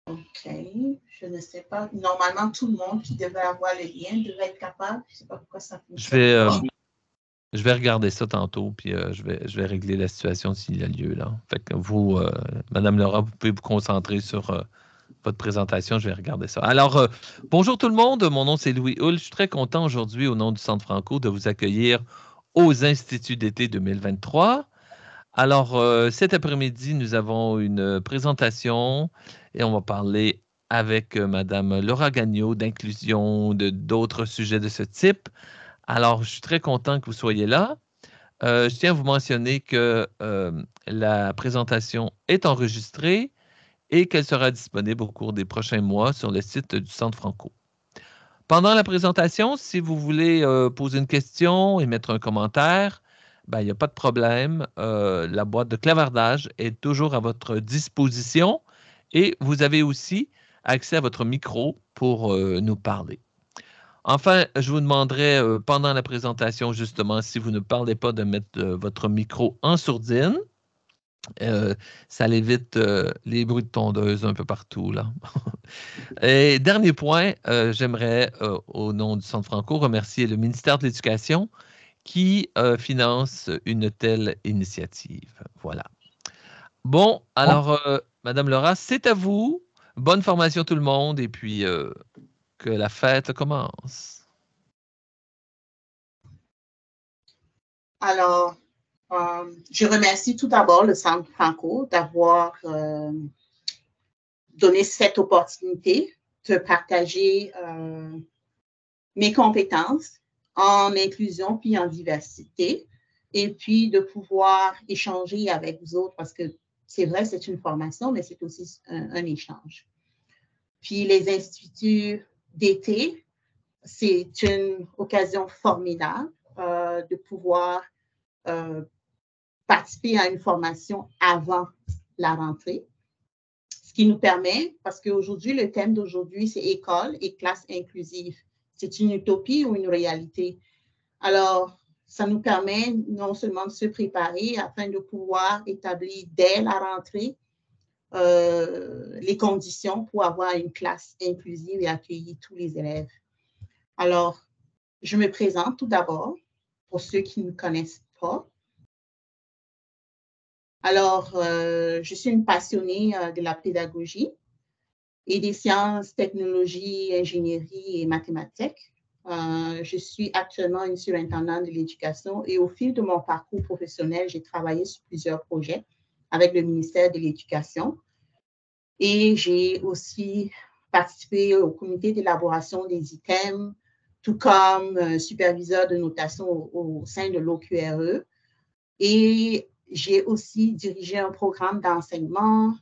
OK. Je ne sais pas. Normalement, tout le monde qui devait avoir le lien devait être capable. Je ne sais pas pourquoi ça fonctionne pas. Je vais regarder ça tantôt, puis je vais régler la situation s'il y a lieu, là. Fait que vous, Madame Laura, vous pouvez vous concentrer sur votre présentation. Je vais regarder ça. Alors, bonjour tout le monde. Mon nom, c'est Louis Hull. Je suis très content aujourd'hui, au nom du Centre Franco, de vous accueillir aux Instituts d'été 2023. Alors, cet après-midi, nous avons une présentation et on va parler avec Madame Laura Gagnon d'inclusion, d'autres sujets de ce type. Alors, je suis très content que vous soyez là. Je tiens à vous mentionner que la présentation est enregistrée et qu'elle sera disponible au cours des prochains mois sur le site du Centre Franco. Pendant la présentation, si vous voulez poser une question et mettre un commentaire, il n'y a pas de problème. La boîte de clavardage est toujours à votre disposition et vous avez aussi accès à votre micro pour nous parler. Enfin, je vous demanderai pendant la présentation, justement, si vous ne parlez pas, de mettre votre micro en sourdine. Ça évite les bruits de tondeuse un peu partout, là. Et dernier point, j'aimerais, au nom du Centre Franco, remercier le ministère de l'Éducation qui finance une telle initiative. Voilà. Bon, alors, Madame Laura, c'est à vous. Bonne formation tout le monde et puis que la fête commence. Alors, je remercie tout d'abord le Centre Franco d'avoir donné cette opportunité de partager mes compétences en inclusion puis en diversité et puis de pouvoir échanger avec vous autres parce que c'est vrai, c'est une formation, mais c'est aussi un échange. Puis les instituts d'été, c'est une occasion formidable de pouvoir participer à une formation avant la rentrée, ce qui nous permet, parce qu'aujourd'hui, le thème d'aujourd'hui, c'est école et classe inclusive. C'est une utopie ou une réalité? Alors, ça nous permet non seulement de se préparer afin de pouvoir établir dès la rentrée les conditions pour avoir une classe inclusive et accueillir tous les élèves. Alors, je me présente tout d'abord pour ceux qui ne me connaissent pas. Alors, je suis une passionnée de la pédagogie et des sciences, technologies, ingénierie et mathématiques. Je suis actuellement une surintendante de l'éducation et au fil de mon parcours professionnel, j'ai travaillé sur plusieurs projets avec le ministère de l'Éducation et j'ai aussi participé au comité d'élaboration des items, tout comme superviseur de notation au sein de l'OQRE. Et j'ai aussi dirigé un programme d'enseignement,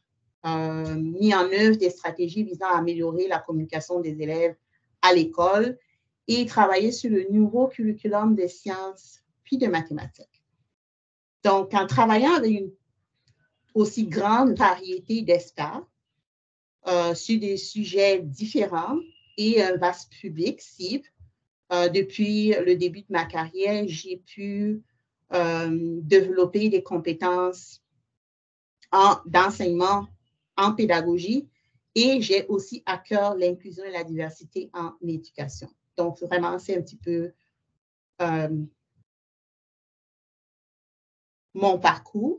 mis en œuvre des stratégies visant à améliorer la communication des élèves à l'école et travaillé sur le nouveau curriculum de sciences puis de mathématiques. Donc, en travaillant avec une aussi grande variété d'experts sur des sujets différents et un vaste public cible, depuis le début de ma carrière, j'ai pu développer des compétences d'enseignement en pédagogie et j'ai aussi à cœur l'inclusion et la diversité en éducation. Donc, vraiment, c'est un petit peu mon parcours.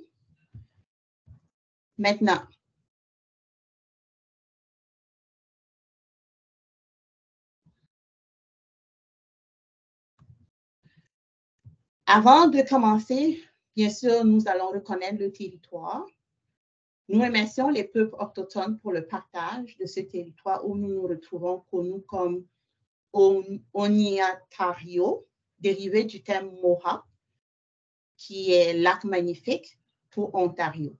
Maintenant, avant de commencer, bien sûr, nous allons reconnaître le territoire. Nous remercions les peuples autochtones pour le partage de ce territoire où nous nous retrouvons, connus comme Oniatario, dérivé du terme Mohawk, qui est lac magnifique pour Ontario.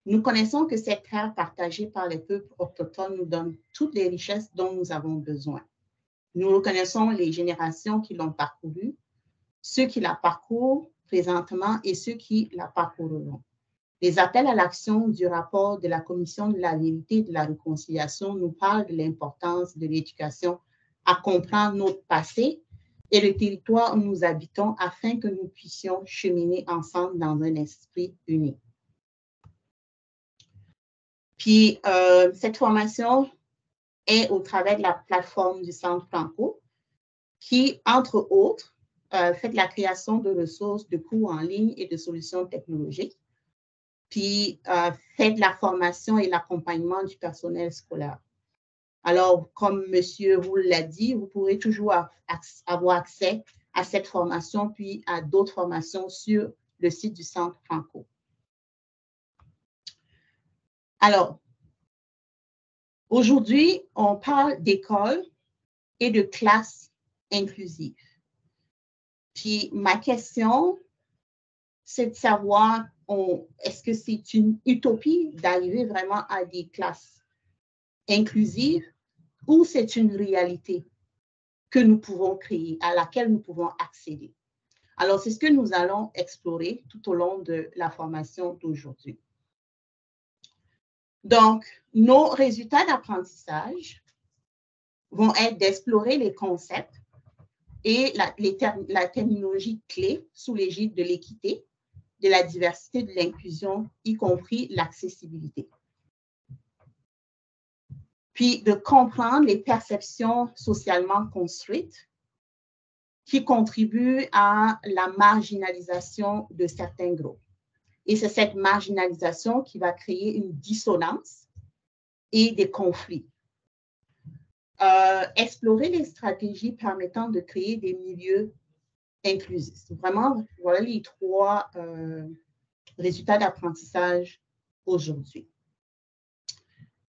Nous connaissons que cette terre partagée par les peuples autochtones nous donne toutes les richesses dont nous avons besoin. Nous reconnaissons les générations qui l'ont parcourue, ceux qui la parcourent présentement et ceux qui la parcourront. Les appels à l'action du rapport de la Commission de la vérité et de la réconciliation nous parlent de l'importance de l'éducation à comprendre notre passé et le territoire où nous habitons afin que nous puissions cheminer ensemble dans un esprit uni. Puis, cette formation est au travers de la plateforme du Centre Franco, qui, entre autres, fait de la création de ressources de cours en ligne et de solutions technologiques, puis fait de la formation et l'accompagnement du personnel scolaire. Alors, comme monsieur vous l'a dit, vous pourrez toujours avoir accès à cette formation, puis à d'autres formations sur le site du Centre Franco. Alors, aujourd'hui, on parle d'école et de classe inclusive. Puis ma question, c'est de savoir, est-ce que c'est une utopie d'arriver vraiment à des classes inclusives ou c'est une réalité que nous pouvons créer, à laquelle nous pouvons accéder? Alors, c'est ce que nous allons explorer tout au long de la formation d'aujourd'hui. Donc, nos résultats d'apprentissage vont être d'explorer les concepts et la terminologie clé sous l'égide de l'équité, de la diversité, de l'inclusion, y compris l'accessibilité. Puis de comprendre les perceptions socialement construites qui contribuent à la marginalisation de certains groupes. Et c'est cette marginalisation qui va créer une dissonance et des conflits. Explorer les stratégies permettant de créer des milieux inclusifs. Vraiment, voilà les trois résultats d'apprentissage aujourd'hui.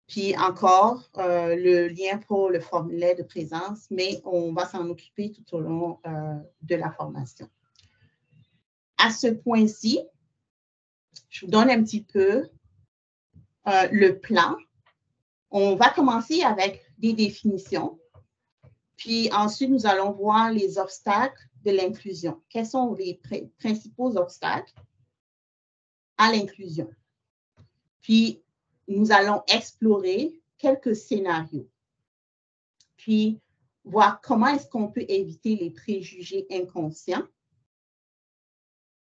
Puis encore, le lien pour le formulaire de présence, mais on va s'en occuper tout au long de la formation. À ce point-ci, je vous donne un petit peu le plan. On va commencer avec des définitions. Puis ensuite, nous allons voir les obstacles de l'inclusion. Quels sont les principaux obstacles à l'inclusion? Puis, nous allons explorer quelques scénarios. Puis, voir comment est-ce qu'on peut éviter les préjugés inconscients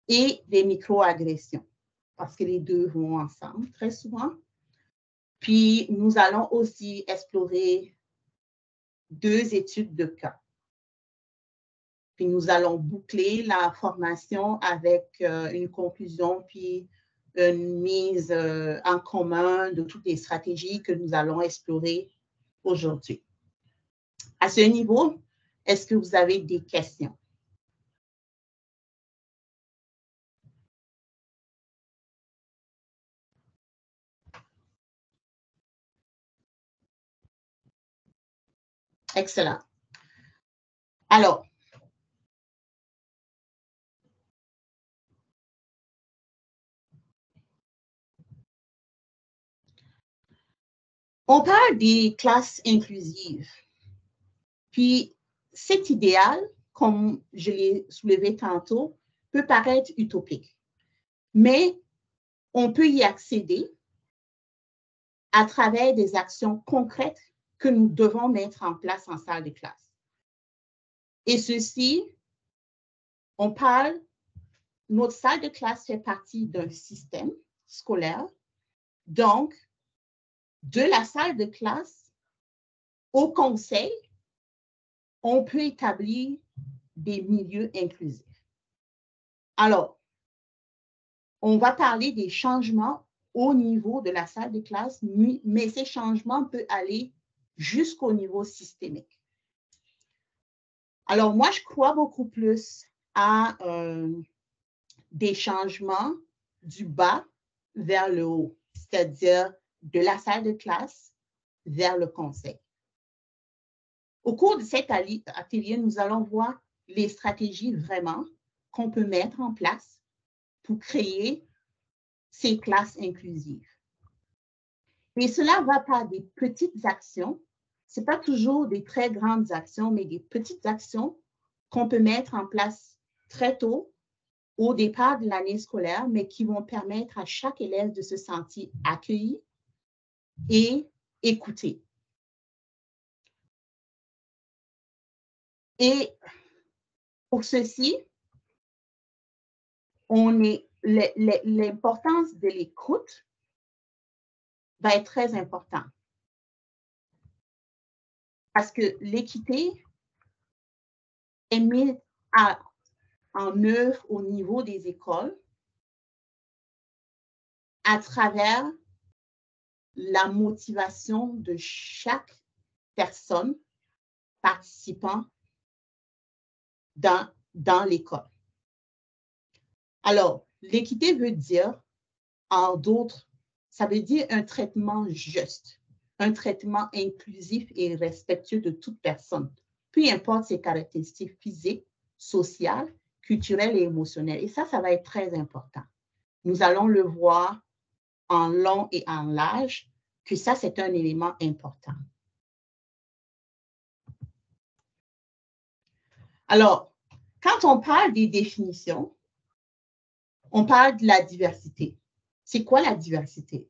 et les microagressions, parce que les deux vont ensemble très souvent. Puis, nous allons aussi explorer 2 études de cas. Puis, nous allons boucler la formation avec une conclusion, puis une mise en commun de toutes les stratégies que nous allons explorer aujourd'hui. À ce niveau, est-ce que vous avez des questions? Excellent. Alors, on parle des classes inclusives. Puis, cet idéal, comme je l'ai soulevé tantôt, peut paraître utopique. Mais on peut y accéder à travers des actions concrètes que nous devons mettre en place en salle de classe. Et ceci, on parle, notre salle de classe fait partie d'un système scolaire. Donc, de la salle de classe au conseil, on peut établir des milieux inclusifs. Alors, on va parler des changements au niveau de la salle de classe, mais ces changements peuvent aller jusqu'au niveau systémique. Alors, moi, je crois beaucoup plus à des changements du bas vers le haut, c'est-à-dire de la salle de classe vers le conseil. Au cours de cet atelier, nous allons voir les stratégies vraiment qu'on peut mettre en place pour créer ces classes inclusives. Et cela va par des petites actions. Ce n'est pas toujours des très grandes actions, mais des petites actions qu'on peut mettre en place très tôt au départ de l'année scolaire, mais qui vont permettre à chaque élève de se sentir accueilli et écouté. Et pour ceci, l'importance de l'écoute va être très important. Parce que l'équité est mise en œuvre au niveau des écoles à travers la motivation de chaque personne participant dans l'école. Alors, l'équité veut dire, en d'autres, ça veut dire un traitement juste, un traitement inclusif et respectueux de toute personne, peu importe ses caractéristiques physiques, sociales, culturelles et émotionnelles. Et ça va être très important. Nous allons le voir en long et en large, que ça, c'est un élément important. Alors, quand on parle des définitions, on parle de la diversité. C'est quoi la diversité?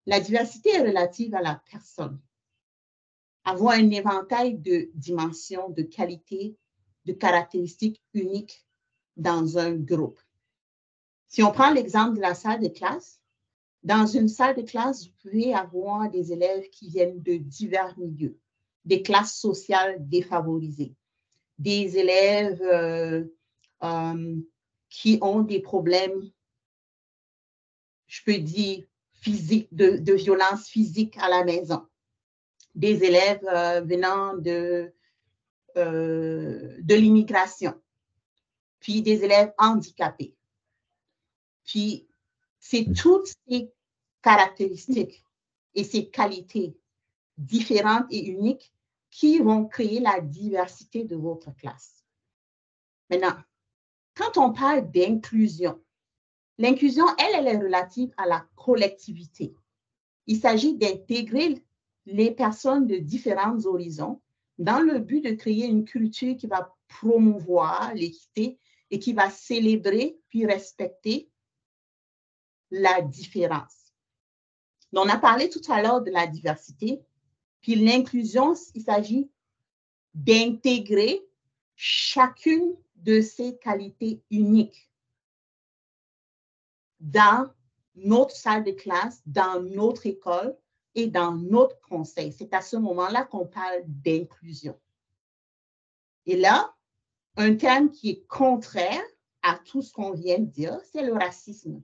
La diversité est relative à la personne. Avoir un éventail de dimensions, de qualités, de caractéristiques uniques dans un groupe. Si on prend l'exemple de la salle de classe, dans une salle de classe, vous pouvez avoir des élèves qui viennent de divers milieux, des classes sociales défavorisées, des élèves qui ont des problèmes, je peux dire, physiques, de violence physique à la maison, des élèves venant de l'immigration, puis des élèves handicapés. Puis, c'est toutes ces caractéristiques et ces qualités différentes et uniques qui vont créer la diversité de votre classe. Maintenant, quand on parle d'inclusion, l'inclusion, elle est relative à la collectivité. Il s'agit d'intégrer les personnes de différents horizons dans le but de créer une culture qui va promouvoir l'équité et qui va célébrer puis respecter la différence. Donc, on a parlé tout à l'heure de la diversité, puis l'inclusion, il s'agit d'intégrer chacune de ces qualités uniques dans notre salle de classe, dans notre école et dans notre conseil. C'est à ce moment-là qu'on parle d'inclusion. Et là, un terme qui est contraire à tout ce qu'on vient de dire, c'est le racisme.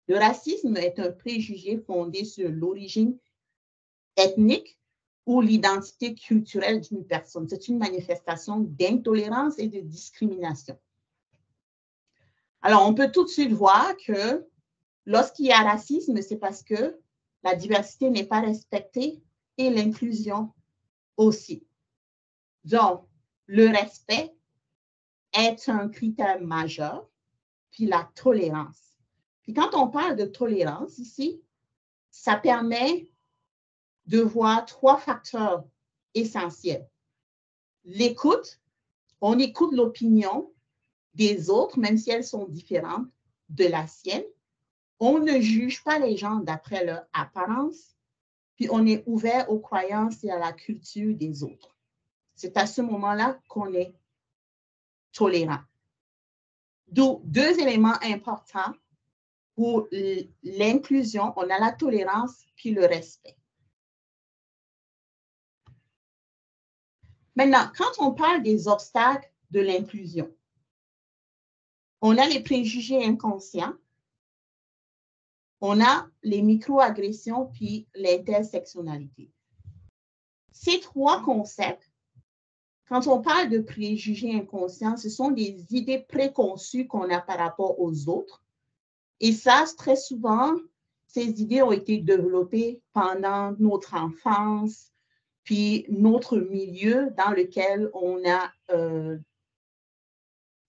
Le racisme est un préjugé fondé sur l'origine ethnique ou l'identité culturelle d'une personne. C'est une manifestation d'intolérance et de discrimination. Alors, on peut tout de suite voir que lorsqu'il y a racisme, c'est parce que la diversité n'est pas respectée et l'inclusion aussi. Donc, le respect est un critère majeur, puis la tolérance. Puis quand on parle de tolérance ici, ça permet de voir trois facteurs essentiels. L'écoute, on écoute l'opinion des autres, même si elles sont différentes de la sienne. On ne juge pas les gens d'après leur apparence, puis on est ouvert aux croyances et à la culture des autres. C'est à ce moment-là qu'on est tolérant. D'où deux éléments importants pour l'inclusion, on a la tolérance puis le respect. Maintenant, quand on parle des obstacles de l'inclusion, on a les préjugés inconscients, on a les microagressions puis l'intersectionnalité. Ces trois concepts, quand on parle de préjugés inconscients, ce sont des idées préconçues qu'on a par rapport aux autres. Et ça, très souvent, ces idées ont été développées pendant notre enfance, puis notre milieu dans lequel on a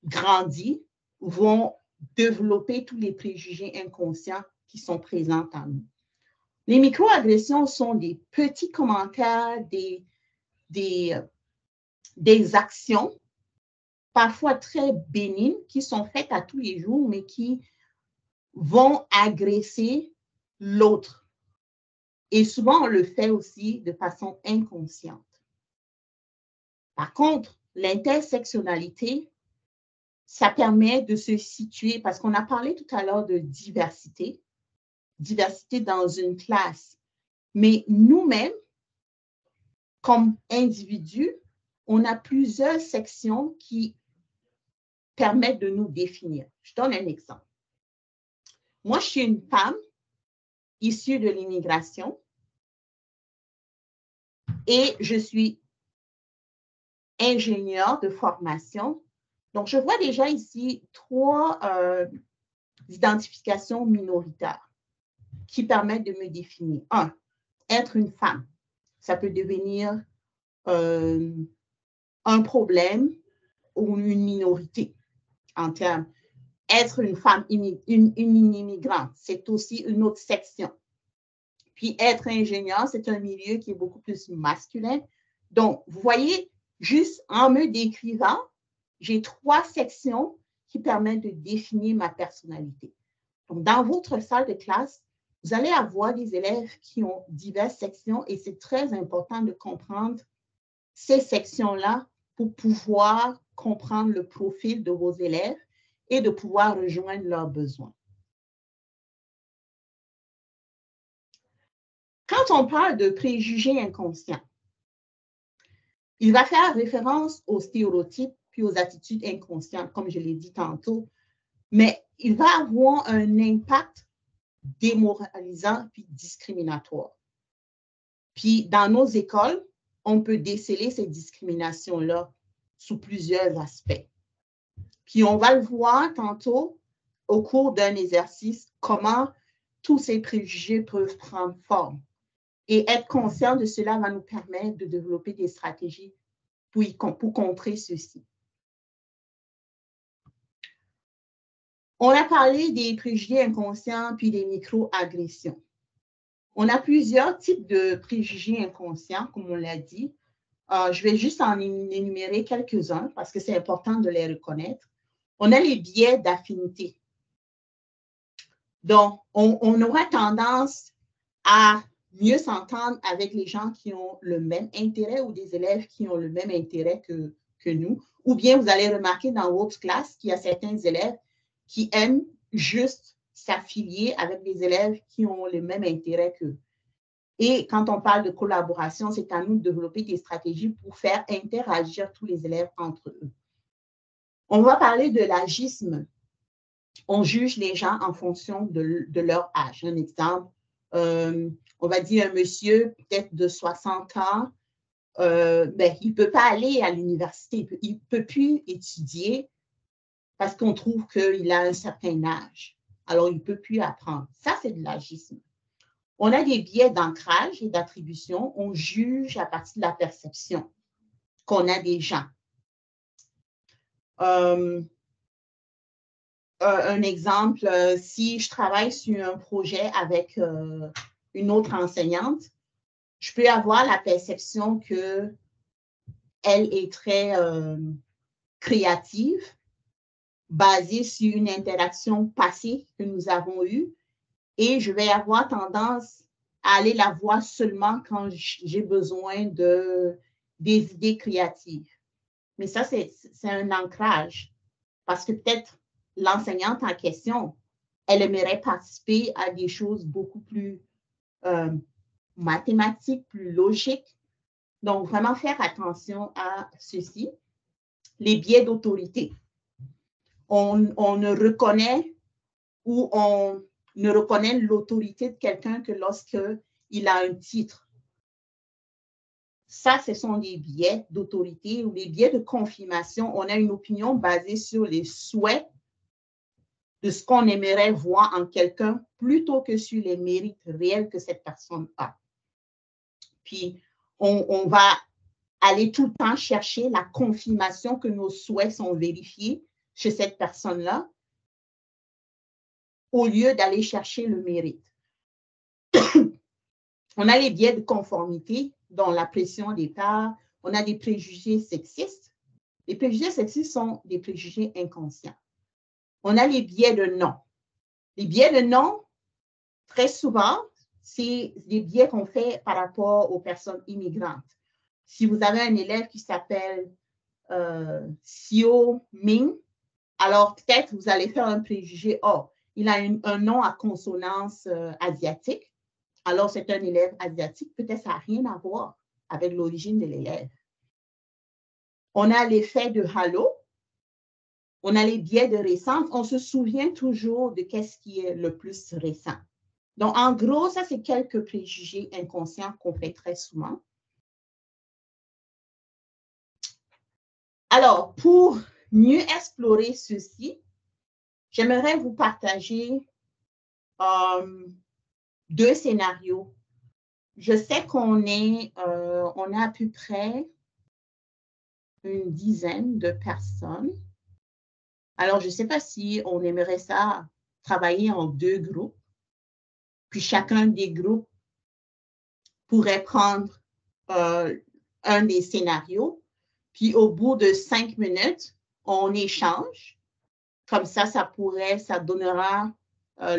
grandi, vont développer tous les préjugés inconscients qui sont présents en nous. Les microagressions sont des petits commentaires, des actions parfois très bénignes qui sont faites à tous les jours, mais qui vont agresser l'autre. Et souvent, on le fait aussi de façon inconsciente. Par contre, l'intersectionnalité, ça permet de se situer, parce qu'on a parlé tout à l'heure de diversité, diversité dans une classe. Mais nous-mêmes, comme individus, on a plusieurs sections qui permettent de nous définir. Je donne un exemple. Moi, je suis une femme issue de l'immigration et je suis ingénieure de formation. Donc, je vois déjà ici 3 identifications minoritaires qui permettent de me définir. 1, être une femme. Ça peut devenir un problème ou une minorité en termes. Être une femme, une immigrante, c'est aussi une autre section. Puis être ingénieur, c'est un milieu qui est beaucoup plus masculin. Donc, vous voyez, juste en me décrivant, j'ai 3 sections qui permettent de définir ma personnalité. Donc, dans votre salle de classe, vous allez avoir des élèves qui ont diverses sections et c'est très important de comprendre ces sections-là pour pouvoir comprendre le profil de vos élèves et de pouvoir rejoindre leurs besoins. Quand on parle de préjugés inconscients, il va faire référence aux stéréotypes puis aux attitudes inconscientes, comme je l'ai dit tantôt, mais il va avoir un impact démoralisant puis discriminatoire. Puis dans nos écoles, on peut déceler ces discriminations-là sous plusieurs aspects. Puis on va le voir tantôt au cours d'un exercice, comment tous ces préjugés peuvent prendre forme. Et être conscient de cela va nous permettre de développer des stratégies pour contrer ceci. On a parlé des préjugés inconscients puis des micro-agressions. On a plusieurs types de préjugés inconscients, comme on l'a dit. Je vais juste en énumérer quelques-uns parce que c'est important de les reconnaître. On a les biais d'affinité. Donc, on aura tendance à mieux s'entendre avec les gens qui ont le même intérêt ou des élèves qui ont le même intérêt que nous. Ou bien vous allez remarquer dans votre classe qu'il y a certains élèves qui aiment juste s'affilier avec des élèves qui ont le même intérêt qu'eux. Et quand on parle de collaboration, c'est à nous de développer des stratégies pour faire interagir tous les élèves entre eux. On va parler de l'agisme. On juge les gens en fonction de leur âge. Un exemple, on va dire un monsieur peut-être de 60 ans, il ne peut pas aller à l'université, il ne peut plus étudier parce qu'on trouve qu'il a un certain âge. Alors, il ne peut plus apprendre. Ça, c'est de l'agisme. On a des biais d'ancrage et d'attribution. On juge à partir de la perception qu'on a des gens. Un exemple, si je travaille sur un projet avec une autre enseignante, je peux avoir la perception qu'elle est très créative, basée sur une interaction passée que nous avons eue, et je vais avoir tendance à aller la voir seulement quand j'ai besoin des idées créatives. Mais ça, c'est un ancrage, parce que peut-être l'enseignante en question, elle aimerait participer à des choses beaucoup plus mathématiques, plus logiques. Donc, vraiment faire attention à ceci. Les biais d'autorité. On ne reconnaît ou on ne reconnaît l'autorité de quelqu'un que lorsqu'il a un titre. Ça, ce sont des biais d'autorité ou des biais de confirmation. On a une opinion basée sur les souhaits de ce qu'on aimerait voir en quelqu'un plutôt que sur les mérites réels que cette personne a. Puis, on va aller tout le temps chercher la confirmation que nos souhaits sont vérifiés chez cette personne-là au lieu d'aller chercher le mérite. On a les biais de conformité, dont la pression des pairs. On a des préjugés sexistes. Les préjugés sexistes sont des préjugés inconscients. On a les biais de non. Les biais de non, très souvent, c'est des biais qu'on fait par rapport aux personnes immigrantes. Si vous avez un élève qui s'appelle Sio Ming, alors peut-être vous allez faire un préjugé, oh, il a un nom à consonance asiatique. Alors, c'est un élève asiatique. Peut-être ça n'a rien à voir avec l'origine de l'élève. On a l'effet de halo. On a les biais de récence. On se souvient toujours de qu'est-ce qui est le plus récent. Donc, en gros, ça, c'est quelques préjugés inconscients qu'on fait très souvent. Alors, pour mieux explorer ceci, j'aimerais vous partager 2 scénarios. Je sais qu'on est à peu près une dizaine de personnes. Alors, je ne sais pas si on aimerait ça travailler en 2 groupes, puis chacun des groupes pourrait prendre un des scénarios, puis au bout de 5 minutes, on échange. Comme ça donnera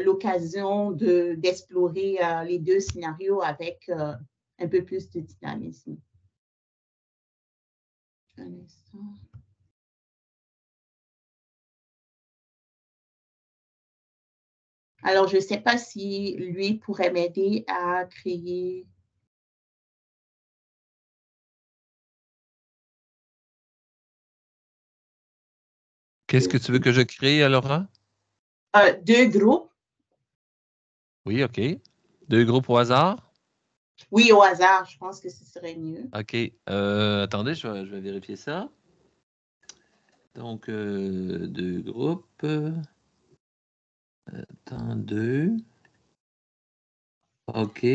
l'occasion d'explorer les 2 scénarios avec un peu plus de dynamisme. Un instant. Alors, je ne sais pas si lui pourrait m'aider à créer. Qu'est-ce que tu veux que je crée, Laura? 2 groupes. Oui, OK. 2 groupes au hasard? Oui, au hasard, je pense que ce serait mieux. OK. Attendez, je vais vérifier ça. Donc, 2 groupes. Attends, 2. OK.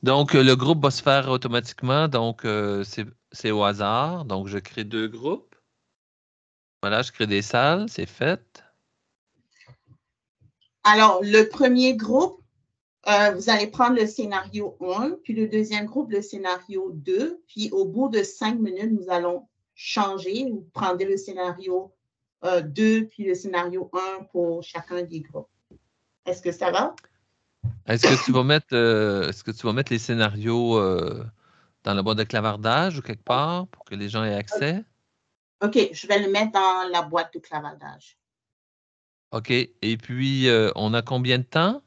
Donc, le groupe va se faire automatiquement. Donc, c'est au hasard. Donc, je crée 2 groupes. Voilà, je crée des salles. C'est fait. Alors, le premier groupe, vous allez prendre le scénario 1, puis le deuxième groupe, le scénario 2. Puis, au bout de 5 minutes, nous allons changer. Vous prendrez le scénario 2, puis le scénario 1 pour chacun des groupes. Est-ce que ça va? Est-ce que tu vas mettre les scénarios dans la boîte de clavardage ou quelque part pour que les gens aient accès? OK, je vais le mettre dans la boîte de clavardage. OK. Et puis, on a combien de temps?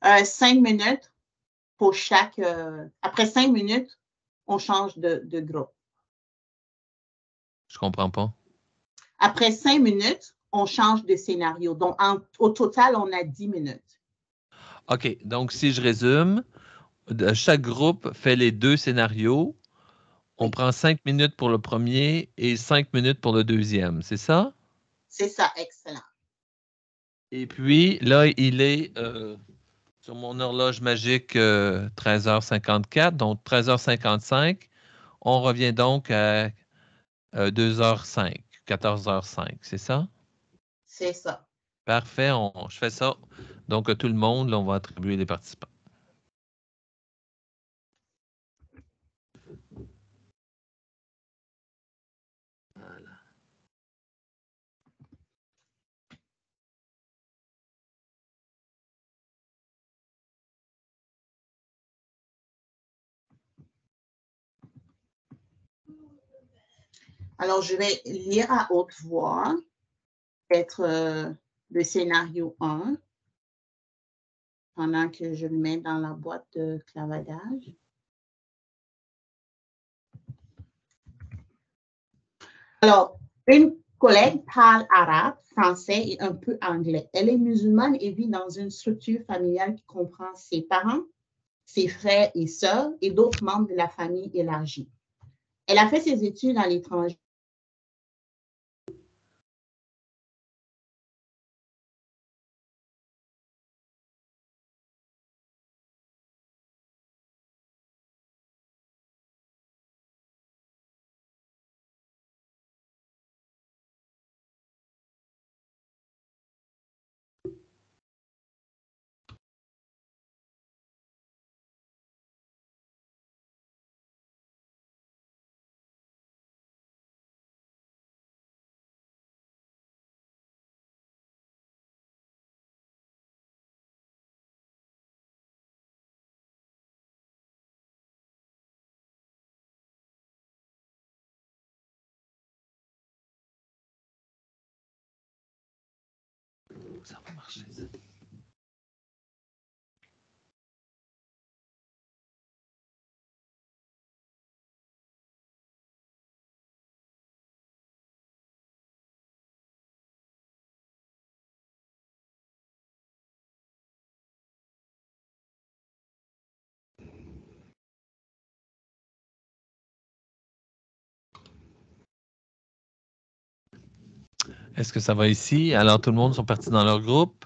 5 minutes pour chaque. Après 5 minutes, on change de groupe. Je comprends pas. Après 5 minutes, on change de scénario. Donc, au total, on a 10 minutes. OK. Donc, si je résume, chaque groupe fait les 2 scénarios. On Oui. prend 5 minutes pour le premier et 5 minutes pour le deuxième. C'est ça? C'est ça, excellent. Et puis, là, il est sur mon horloge magique 13h54, donc 13h55. On revient donc à 2h05, 14h05, c'est ça? C'est ça. Parfait, je fais ça. Donc, tout le monde, là, on va attribuer les participants. Voilà. Alors, je vais lire à haute voix, être le scénario 1 pendant que je le mets dans la boîte de clavardage. Alors, une collègue parle arabe, français et un peu anglais. Elle est musulmane et vit dans une structure familiale qui comprend ses parents, ses frères et sœurs et d'autres membres de la famille élargie. Elle a fait ses études à l'étranger ça va marcher. Est-ce que ça va ici? Alors, tout le monde sont partis dans leur groupe?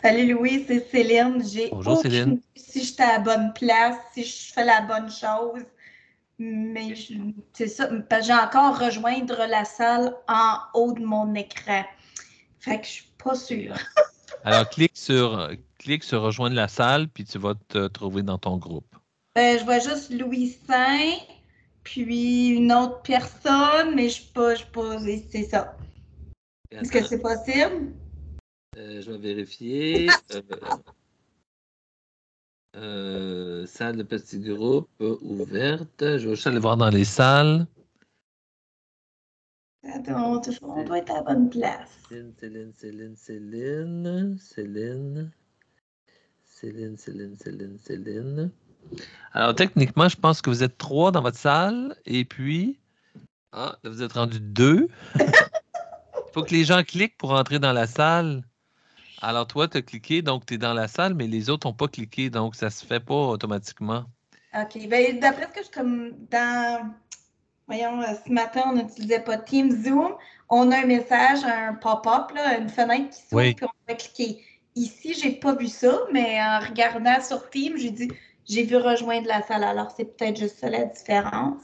Salut Louis, c'est Céline. J'ai Bonjour Céline. aucune idée si j'étais à la bonne place, si je fais la bonne chose. Mais c'est ça, parce que j'ai encore rejoindre la salle en haut de mon écran. Fait que je suis pas sûre. Alors, clique sur rejoindre la salle, puis tu vas te trouver dans ton groupe. Je vois juste Louis Saint, puis une autre personne, mais je suis pas, c'est ça. Est-ce que c'est possible? Je vais vérifier. Salle de petit groupe ouverte. Je vais juste aller voir dans les salles. Attends, on doit être à la bonne place. Céline. Alors, techniquement, je pense que vous êtes 3 dans votre salle. Et puis, là, vous êtes rendu 2. Il faut que les gens cliquent pour entrer dans la salle. Alors, toi, tu as cliqué, donc tu es dans la salle, mais les autres n'ont pas cliqué, donc ça ne se fait pas automatiquement. OK. Ben, d'après ce que je comme dans. Voyons, ce matin, on n'utilisait pas Teams, Zoom. On a un message, un pop-up, une fenêtre qui s'ouvre, puis on va cliquer. Ici, je n'ai pas vu ça, mais en regardant sur Teams, j'ai vu rejoindre la salle. Alors, c'est peut-être juste ça la différence.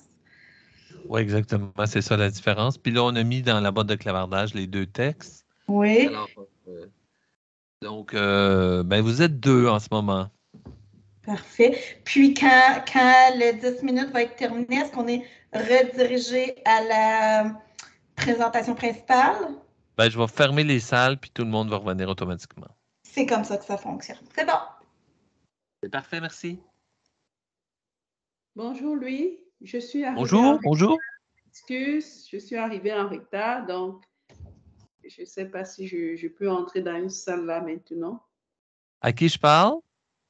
Oui, exactement. C'est ça la différence. Puis là, on a mis dans la boîte de clavardage les 2 textes. Oui. Alors, donc, ben, vous êtes 2 en ce moment. Parfait. Puis, quand le 10 minutes va être terminé, est-ce qu'on est redirigé à la présentation principale? Ben, je vais fermer les salles, puis tout le monde va revenir automatiquement. C'est comme ça que ça fonctionne. C'est bon. C'est parfait, merci. Bonjour Louis, je suis arrivée Bonjour. Excuse, je suis arrivée en retard, donc je ne sais pas si je peux entrer dans une salle là maintenant. À qui je parle?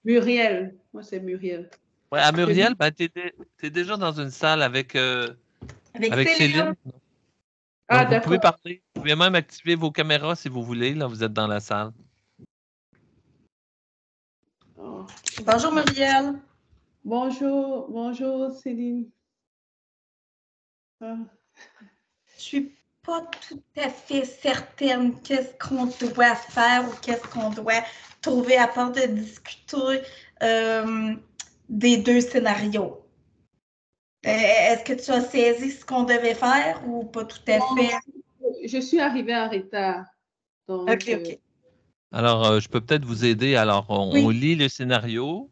Muriel, moi c'est Muriel. Ouais, à Muriel, ben, tu es déjà dans une salle avec Céline. Donc, vous pouvez parler. Vous pouvez même activer vos caméras si vous voulez. Là, vous êtes dans la salle. Oh. Bonjour Muriel. Bonjour Céline. Je suis pas tout à fait certaine qu'est-ce qu'on doit faire ou qu'est-ce qu'on doit trouver à part de discuter des 2 scénarios. Est-ce que tu as saisi ce qu'on devait faire ou pas tout à fait? Je suis arrivée en retard. Donc, OK. Alors, je peux peut-être vous aider. Alors, on lit le scénario.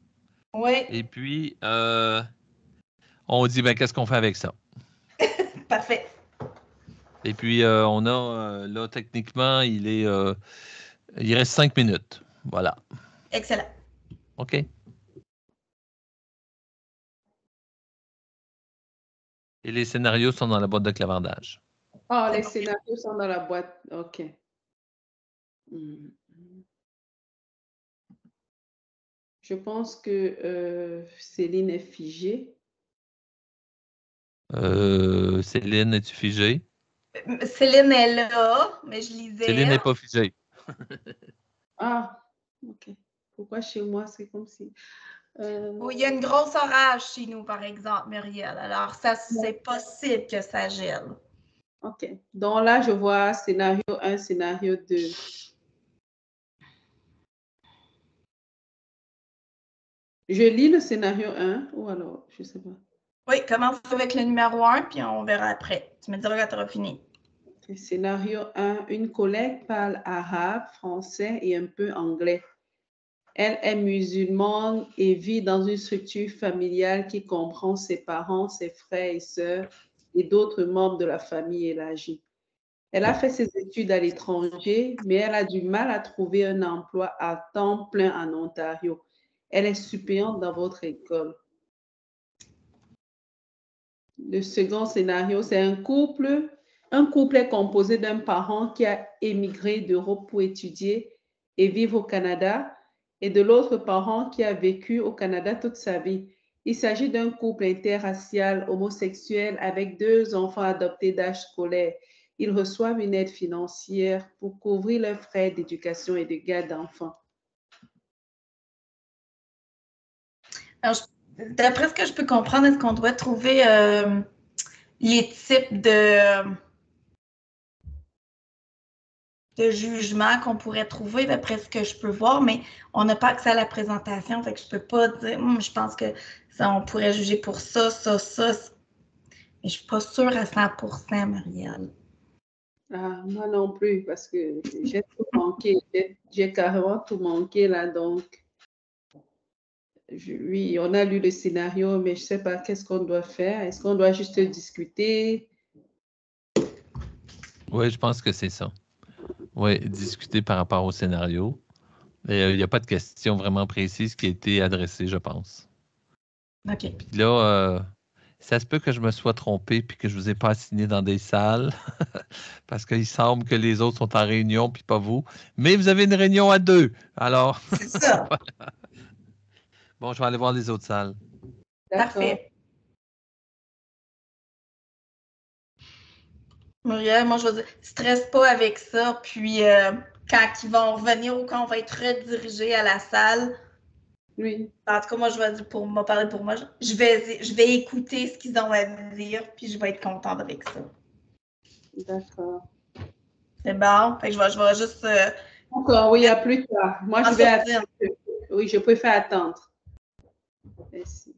Oui. Et puis, on dit, ben, qu'est-ce qu'on fait avec ça? Parfait. Et puis, on a, là, techniquement, il reste 5 minutes. Voilà. Excellent. OK. Et les scénarios sont dans la boîte de clavardage. Ah, les scénarios sont dans la boîte. OK. Je pense que Céline est figée. Céline, es-tu figée? Céline est là, mais je lisais. Céline n'est pas figée. Ah, OK. Pourquoi chez moi, c'est comme si... Il y a une grosse orage chez nous, par exemple, Muriel. Alors, ça, c'est possible que ça gèle. OK. Donc là, je vois scénario 1, scénario 2. Je lis le scénario 1 ou alors, je ne sais pas. Oui, commence avec le numéro 1, puis on verra après. Tu me diras quand tu auras fini. Okay. Scénario 1, une collègue parle arabe, français et un peu anglais. Elle est musulmane et vit dans une structure familiale qui comprend ses parents, ses frères et sœurs et d'autres membres de la famille élargie. Elle a fait ses études à l'étranger, mais elle a du mal à trouver un emploi à temps plein en Ontario. Elle est suppléante dans votre école. Le second scénario, c'est un couple Un couple est composé d'un parent qui a émigré d'Europe pour étudier et vivre au Canada et de l'autre parent qui a vécu au Canada toute sa vie. Il s'agit d'un couple interracial homosexuel avec 2 enfants adoptés d'âge scolaire. Ils reçoivent une aide financière pour couvrir leurs frais d'éducation et de garde d'enfants. D'après ce que je peux comprendre, est-ce qu'on doit trouver les types de jugements qu'on pourrait trouver d'après ce que je peux voir, mais on n'a pas accès à la présentation, fait que je peux pas dire, je pense que ça, on pourrait juger pour ça, ça, ça, mais je suis pas sûre à 100%, Marielle. Ah, moi non plus, parce que j'ai tout manqué, j'ai carrément tout manqué là, donc oui, on a lu le scénario, mais je sais pas qu'est-ce qu'on doit faire. Est-ce qu'on doit juste discuter? Oui, je pense que c'est ça. Oui, discuter par rapport au scénario. Il n'y a pas de question vraiment précise qui a été adressée, je pense. OK. Puis là, ça se peut que je me sois trompé puis que je ne vous ai pas assigné dans des salles parce qu'il semble que les autres sont en réunion puis pas vous. Mais vous avez une réunion à 2. Alors, C'est ça. bon, je vais aller voir les autres salles. Parfait. Muriel, moi, je veux dire, stresse pas avec ça. Puis, quand ils vont revenir ou quand on va être redirigé à la salle, Oui. en tout cas, moi, je vais dire pour moi, parler pour moi, je vais écouter ce qu'ils ont à dire, puis je vais être contente avec ça. D'accord. C'est bon? Fait que je vais juste. Encore, oui, à plus tard. Moi, je vais attendre. Oui, je préfère attendre. Merci.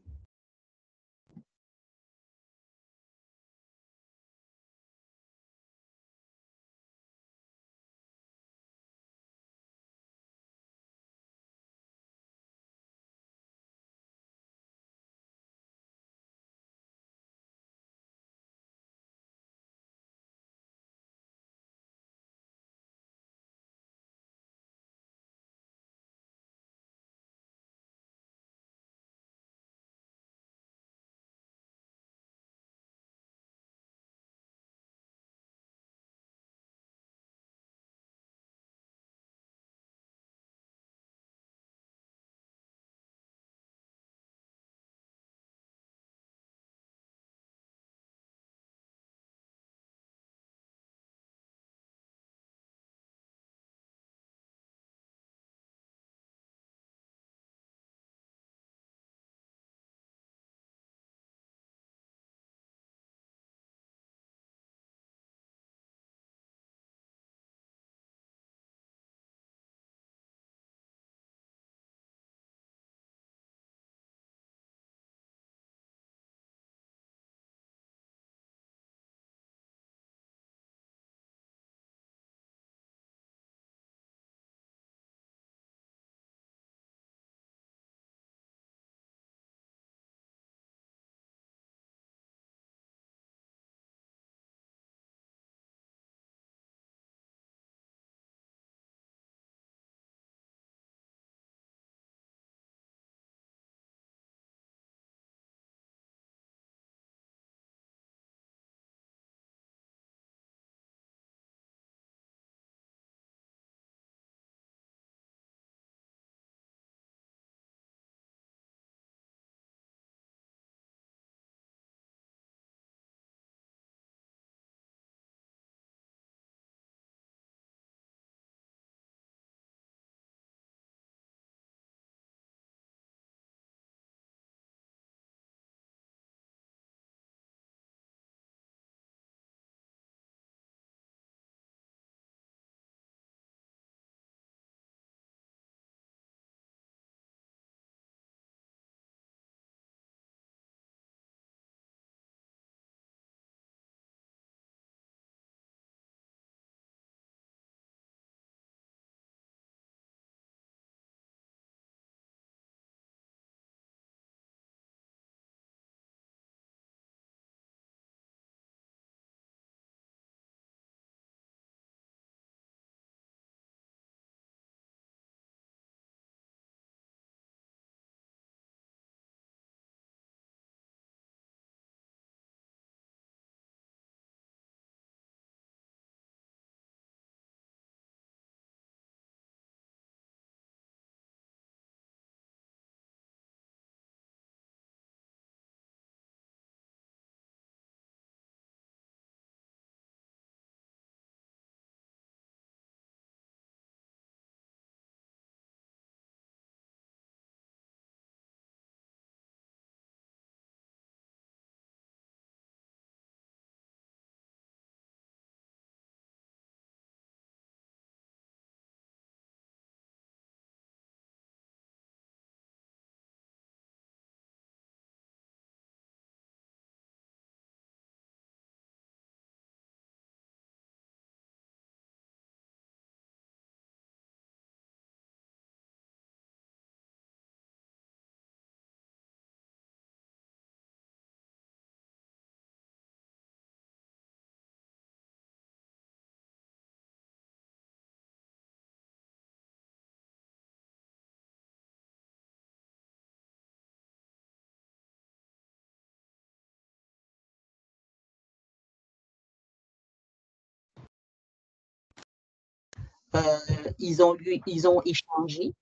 ils ont échangé?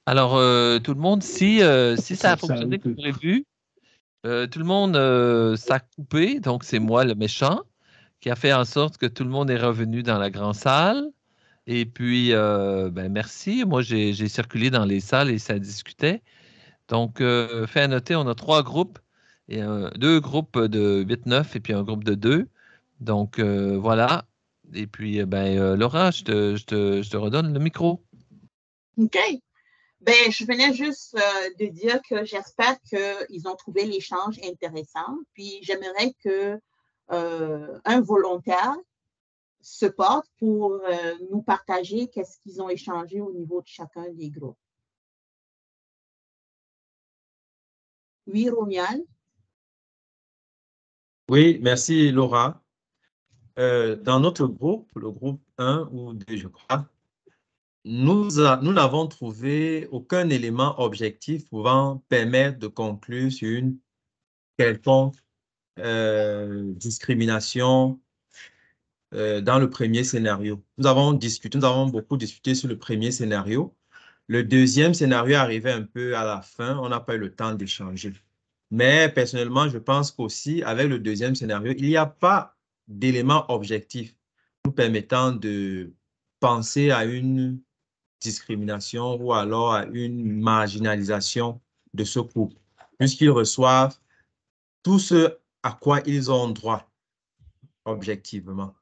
Alors, tout le monde, si ça a fonctionné comme prévu, tout le monde s'est coupé, donc c'est moi le méchant, qui a fait en sorte que tout le monde est revenu dans la grande salle. Et puis, ben, merci. Moi, j'ai circulé dans les salles et ça discutait. Donc, fait à noter, on a 3 groupes, et 2 groupes de 8-9 et puis un groupe de 2. Donc, voilà. Et puis, Laura, je te redonne le micro. OK. Ben, je venais juste de dire que j'espère qu'ils ont trouvé l'échange intéressant. Puis, j'aimerais que un volontaire se porte pour nous partager qu'est-ce qu'ils ont échangé au niveau de chacun des groupes. Oui, Romuald? Oui, merci Laura. Dans notre groupe, le groupe 1 ou 2, je crois, nous n'avons trouvé aucun élément objectif pouvant permettre de conclure sur une quelconque discrimination dans le premier scénario. Nous avons beaucoup discuté sur le premier scénario. Le deuxième scénario arrivait un peu à la fin, on n'a pas eu le temps d'échanger. Mais personnellement, je pense qu'aussi, avec le deuxième scénario, il n'y a pas d'éléments objectifs nous permettant de penser à une discrimination ou alors à une marginalisation de ce couple, puisqu'ils reçoivent tout ce à quoi ils ont droit objectivement.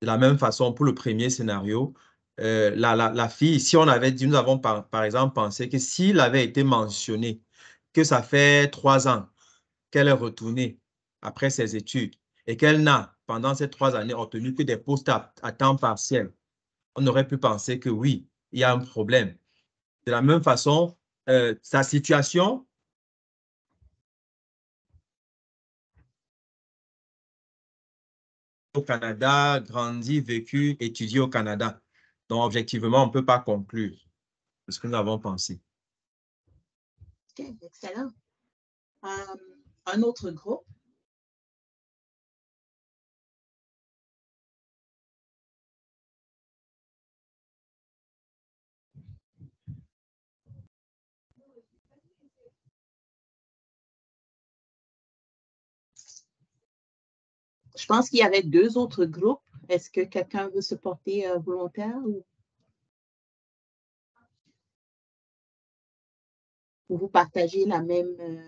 De la même façon, pour le premier scénario, la fille, si on avait dit, nous avons par exemple pensé que s'il avait été mentionné que ça fait 3 ans qu'elle est retournée après ses études et qu'elle n'a, pendant ces 3 années, obtenu que des postes à temps partiel, on aurait pu penser que oui, il y a un problème. De la même façon, sa situation au Canada, grandi, vécu, étudié au Canada. Donc, objectivement, on ne peut pas conclure ce que nous avons pensé. OK, excellent. Un autre groupe? Je pense qu'il y avait 2 autres groupes. Est-ce que quelqu'un veut se porter volontaire ou vous partagez la même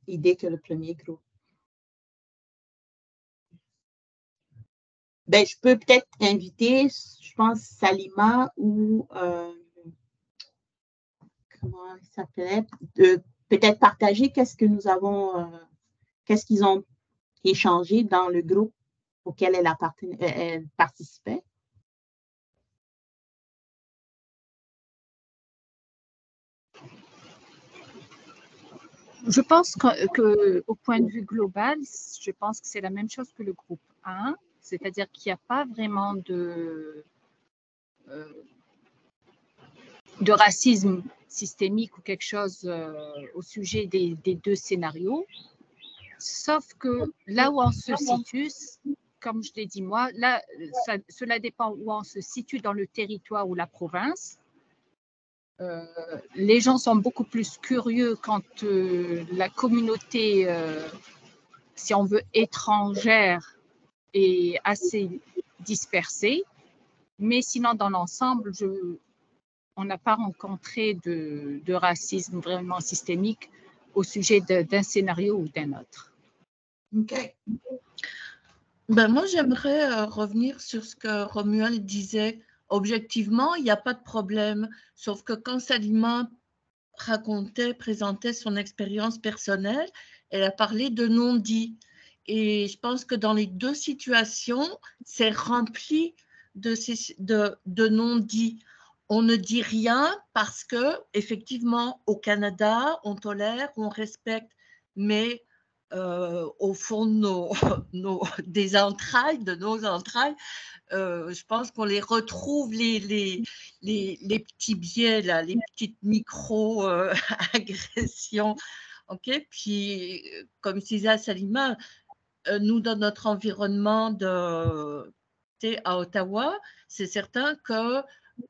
idée que le premier groupe? Ben, je peux peut-être inviter, je pense, Salima ou comment il s'appelait, de peut-être partager qu'est-ce que nous avons, qu'est-ce qu'ils ont échangé dans le groupe auquel elle participait. Je pense qu'au point de vue global, je pense que c'est la même chose que le groupe 1, c'est-à-dire qu'il n'y a pas vraiment de racisme systémique ou quelque chose au sujet des 2 scénarios, sauf que là où on se situe, comme je l'ai dit moi, là, cela dépend où on se situe dans le territoire ou la province. Les gens sont beaucoup plus curieux quand la communauté, si on veut, étrangère est assez dispersée. Mais sinon, dans l'ensemble, on n'a pas rencontré de racisme vraiment systémique au sujet d'un scénario ou d'un autre. OK. Ben moi, j'aimerais revenir sur ce que Romuald disait. Objectivement, il n'y a pas de problème, sauf que quand Salima présentait son expérience personnelle, elle a parlé de non-dit. Et je pense que dans les 2 situations, c'est rempli de non-dits. On ne dit rien parce que, effectivement, au Canada, on tolère, on respecte, mais au fond des entrailles, de nos entrailles, je pense qu'on les retrouve, les petits biais, là, les petites micro-agressions. OK? Puis, comme disait Salima, nous, dans notre environnement de à Ottawa, c'est certain que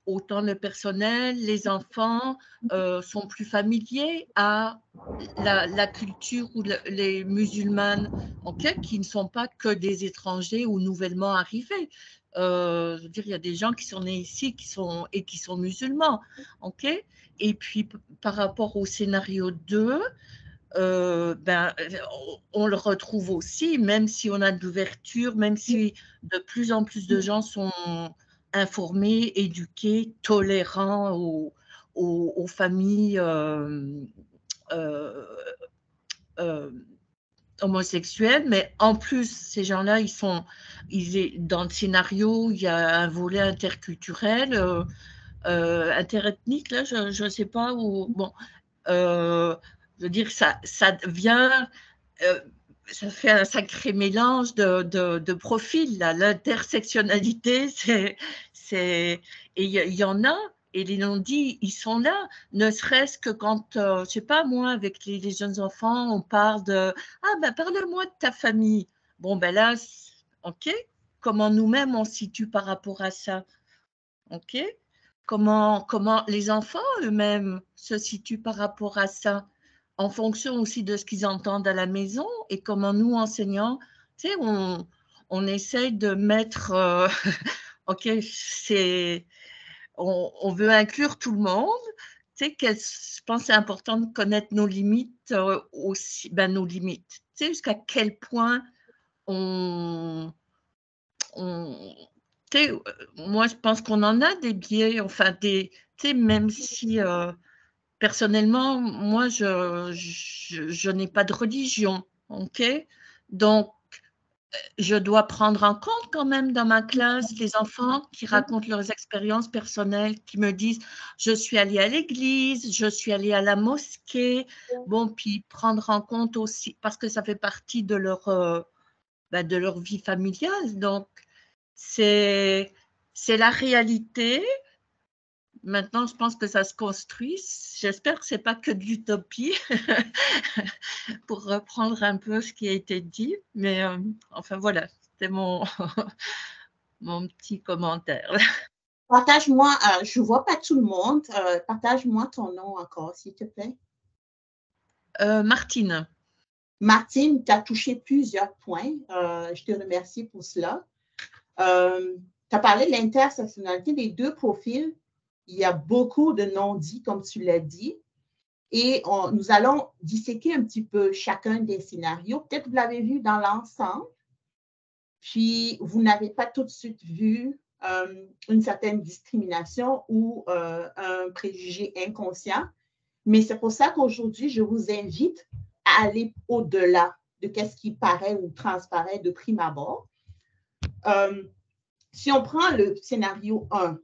autant le personnel, les enfants sont plus familiers à la culture ou les musulmanes, qui ne sont pas que des étrangers ou nouvellement arrivés. Je veux dire, il y a des gens qui sont nés ici qui sont musulmans. Et puis, par rapport au scénario 2, on le retrouve aussi, même si on a de l'ouverture, même si de plus en plus de gens sont informés, éduqués, tolérants aux familles homosexuels, mais en plus, ces gens-là, dans le scénario, il y a un volet interculturel, interethnique, là, je ne sais pas où. Bon, je veux dire, ça vient, ça fait un sacré mélange de profils, là. L'intersectionnalité, et il y en a. Et les non-dits, ils sont là, ne serait-ce que quand, je ne sais pas, moi, avec les jeunes enfants, on parle de « Ah, ben, parle-moi de ta famille ». Bon, ben là, OK, comment nous-mêmes on se situe par rapport à ça? OK, comment les enfants eux-mêmes se situent par rapport à ça, en fonction aussi de ce qu'ils entendent à la maison, et comment nous, enseignants, tu sais, on essaye de mettre… OK, on veut inclure tout le monde. Tu sais, je pense que c'est important de connaître nos limites aussi, nos limites. Tu sais, jusqu'à quel point moi, je pense qu'on en a des biais, enfin, tu sais, même si personnellement, moi, je n'ai pas de religion, OK? Donc, je dois prendre en compte quand même dans ma classe les enfants qui racontent leurs expériences personnelles, qui me disent « je suis allée à l'église, je suis allée à la mosquée ». Bon, puis prendre en compte aussi, parce que ça fait partie de leur vie familiale. Donc, c'est la réalité. Maintenant, je pense que ça se construit. J'espère que ce n'est pas que de l'utopie, pour reprendre un peu ce qui a été dit. Mais enfin, voilà, c'était mon petit commentaire. Partage-moi, je ne vois pas tout le monde. Partage-moi ton nom encore, s'il te plaît. Martine. Martine, tu as touché plusieurs points. Je te remercie pour cela. Tu as parlé de l'intersectionnalité des deux profils. Il y a beaucoup de non-dits, comme tu l'as dit. Et nous allons disséquer un petit peu chacun des scénarios. Peut-être que vous l'avez vu dans l'ensemble, puis vous n'avez pas tout de suite vu une certaine discrimination ou un préjugé inconscient. Mais c'est pour ça qu'aujourd'hui, je vous invite à aller au-delà de ce qui paraît ou transparaît de prime abord. Si on prend le scénario 1,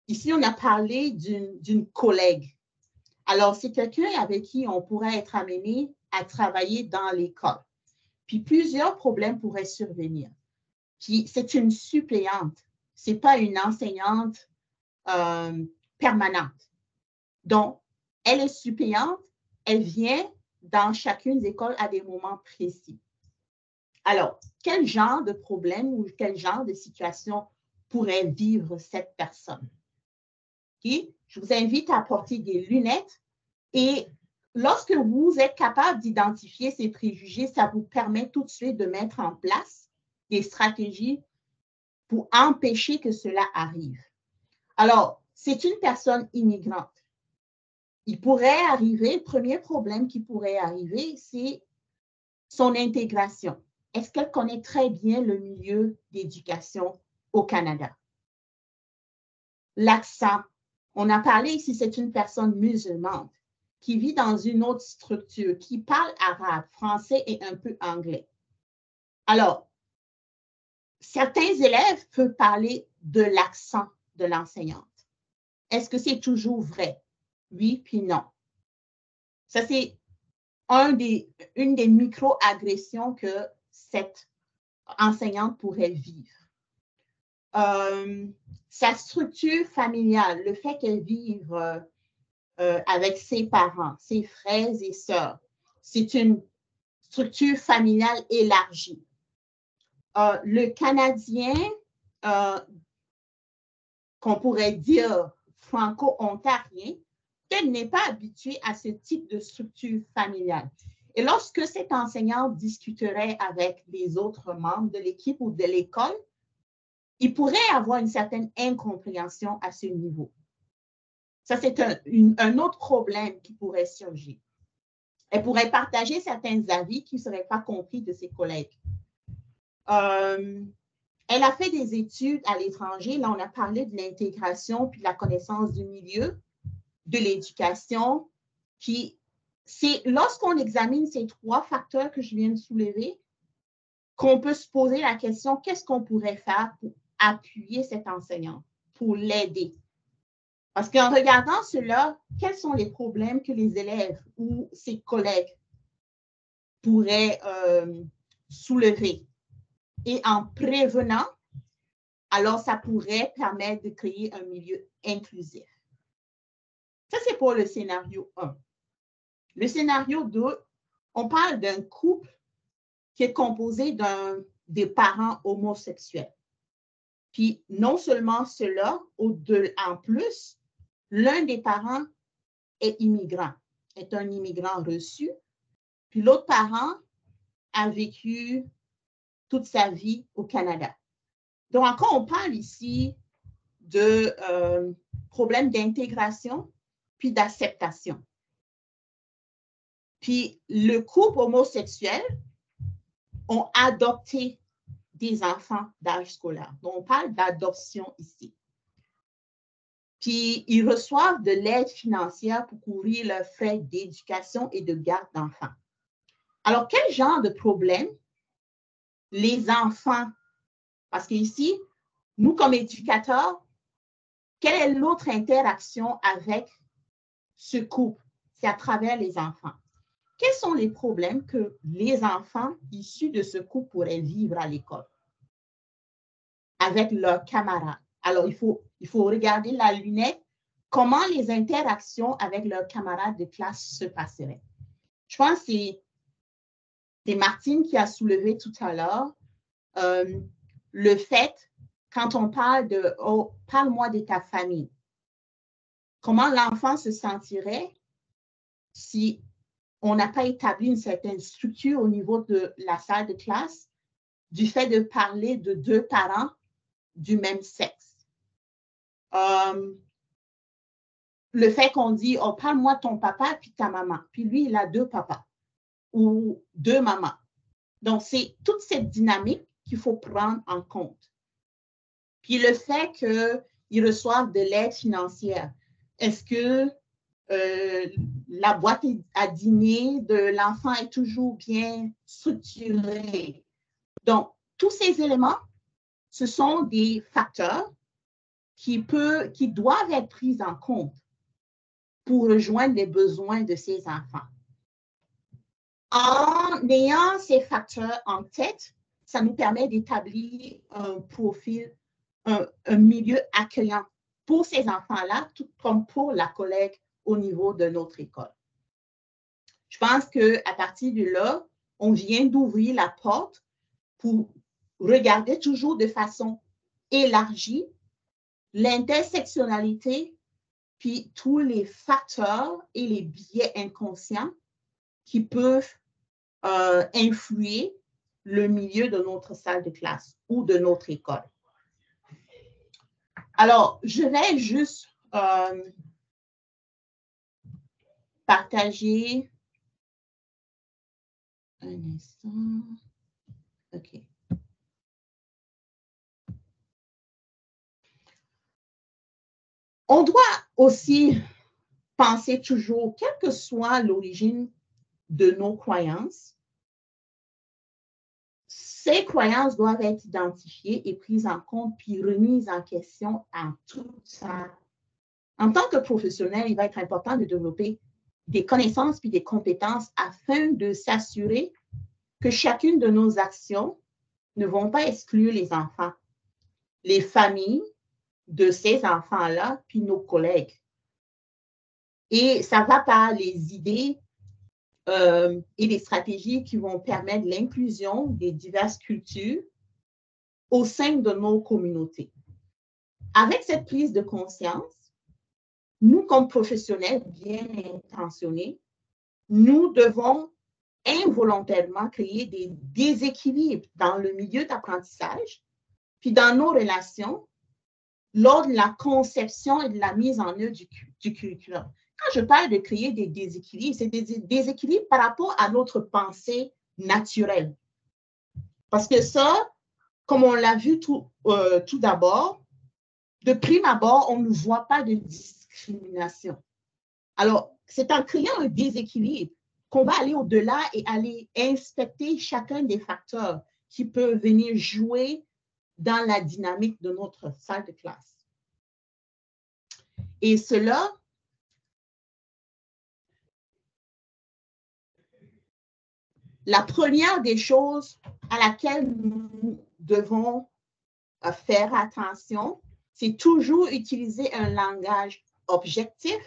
ici, on a parlé d'une collègue. Alors, c'est quelqu'un avec qui on pourrait être amené à travailler dans l'école. Puis, plusieurs problèmes pourraient survenir. Puis, c'est une suppléante. Ce n'est pas une enseignante permanente. Donc, elle est suppléante. Elle vient dans chacune des écoles à des moments précis. Alors, quel genre de problème ou quel genre de situation pourrait vivre cette personne? Okay? Je vous invite à porter des lunettes et lorsque vous êtes capable d'identifier ces préjugés, ça vous permet tout de suite de mettre en place des stratégies pour empêcher que cela arrive. Alors, c'est une personne immigrante. Il pourrait arriver, le premier problème qui pourrait arriver, c'est son intégration. Est-ce qu'elle connaît très bien le milieu d'éducation au Canada? L'accent. On a parlé ici, c'est une personne musulmane qui vit dans une autre structure, qui parle arabe, français et un peu anglais. Alors, certains élèves peuvent parler de l'accent de l'enseignante. Est-ce que c'est toujours vrai? Oui, puis non. Ça, c'est une des micro-agressions que cette enseignante pourrait vivre. Sa structure familiale, le fait qu'elle vive avec ses parents, ses frères et sœurs, c'est une structure familiale élargie. Le Canadien qu'on pourrait dire franco-ontarien, peut-être n'est pas habitué à ce type de structure familiale. Et lorsque cet enseignant discuterait avec les autres membres de l'équipe ou de l'école, il pourrait avoir une certaine incompréhension à ce niveau. Ça, c'est un autre problème qui pourrait surgir. Elle pourrait partager certains avis qui ne seraient pas compris de ses collègues. Elle a fait des études à l'étranger. Là, on a parlé de l'intégration puis de la connaissance du milieu, de l'éducation. Puis, c'est lorsqu'on examine ces trois facteurs que je viens de soulever qu'on peut se poser la question, qu'est-ce qu'on pourrait faire pour appuyer cet enseignant, pour l'aider? Parce qu'en regardant cela, quels sont les problèmes que les élèves ou ses collègues pourraient soulever? Et en prévenant, alors ça pourrait permettre de créer un milieu inclusif. Ça, c'est pour le scénario 1. Le scénario 2, on parle d'un couple qui est composé des parents homosexuels. Puis, non seulement cela, en plus, l'un des parents est immigrant, est un immigrant reçu, puis l'autre parent a vécu toute sa vie au Canada. Donc, encore, on parle ici de problèmes d'intégration puis d'acceptation. Puis, le couple homosexuel ont adopté des enfants d'âge scolaire. Donc, on parle d'adoption ici. Puis, ils reçoivent de l'aide financière pour couvrir leurs frais d'éducation et de garde d'enfants. Alors, quel genre de problème les enfants, parce qu'ici, nous, comme éducateurs, quelle est l'autre interaction avec ce couple? C'est à travers les enfants. Quels sont les problèmes que les enfants issus de ce couple pourraient vivre à l'école avec leurs camarades? Alors, il faut regarder la lunette, comment les interactions avec leurs camarades de classe se passeraient. Je pense que c'est Martine qui a soulevé tout à l'heure le fait, quand on parle de « oh, parle-moi de ta famille », comment l'enfant se sentirait si on n'a pas établi une certaine structure au niveau de la salle de classe du fait de parler de deux parents du même sexe. Le fait qu'on dit « oh, parle-moi de ton papa puis ta maman », puis lui, il a deux papas ou deux mamans. Donc, c'est toute cette dynamique qu'il faut prendre en compte. Puis le fait qu'ils reçoivent de l'aide financière, est-ce que la boîte à dîner de l'enfant est toujours bien structurée? Donc, tous ces éléments, ce sont des facteurs qui doivent être pris en compte pour rejoindre les besoins de ces enfants. En ayant ces facteurs en tête, ça nous permet d'établir un profil, un milieu accueillant pour ces enfants-là, tout comme pour la collègue au niveau de notre école. Je pense qu'à partir de là, on vient d'ouvrir la porte pour regarder toujours de façon élargie l'intersectionnalité, puis tous les facteurs et les biais inconscients qui peuvent influer le milieu de notre salle de classe ou de notre école. Alors, je vais juste partager un instant. OK. On doit aussi penser toujours, quelle que soit l'origine de nos croyances, ces croyances doivent être identifiées et prises en compte, puis remises en question en tout ça. En tant que professionnel, il va être important de développer des connaissances puis des compétences afin de s'assurer que chacune de nos actions ne vont pas exclure les enfants, les familles de ces enfants-là, puis nos collègues. Et ça va par les idées et les stratégies qui vont permettre l'inclusion des diverses cultures au sein de nos communautés. Avec cette prise de conscience, nous, comme professionnels bien intentionnés, nous devons involontairement créer des déséquilibres dans le milieu d'apprentissage, puis dans nos relations, lors de la conception et de la mise en œuvre du curriculum. Quand je parle de créer des déséquilibres, c'est des déséquilibres par rapport à notre pensée naturelle. Parce que ça, comme on l'a vu tout d'abord, de prime abord, on ne voit pas de discrimination. Alors, c'est en créant un déséquilibre qu'on va aller au-delà et aller inspecter chacun des facteurs qui peuvent venir jouer dans la dynamique de notre salle de classe. Et cela, la première des choses à laquelle nous devons faire attention, c'est toujours utiliser un langage objectif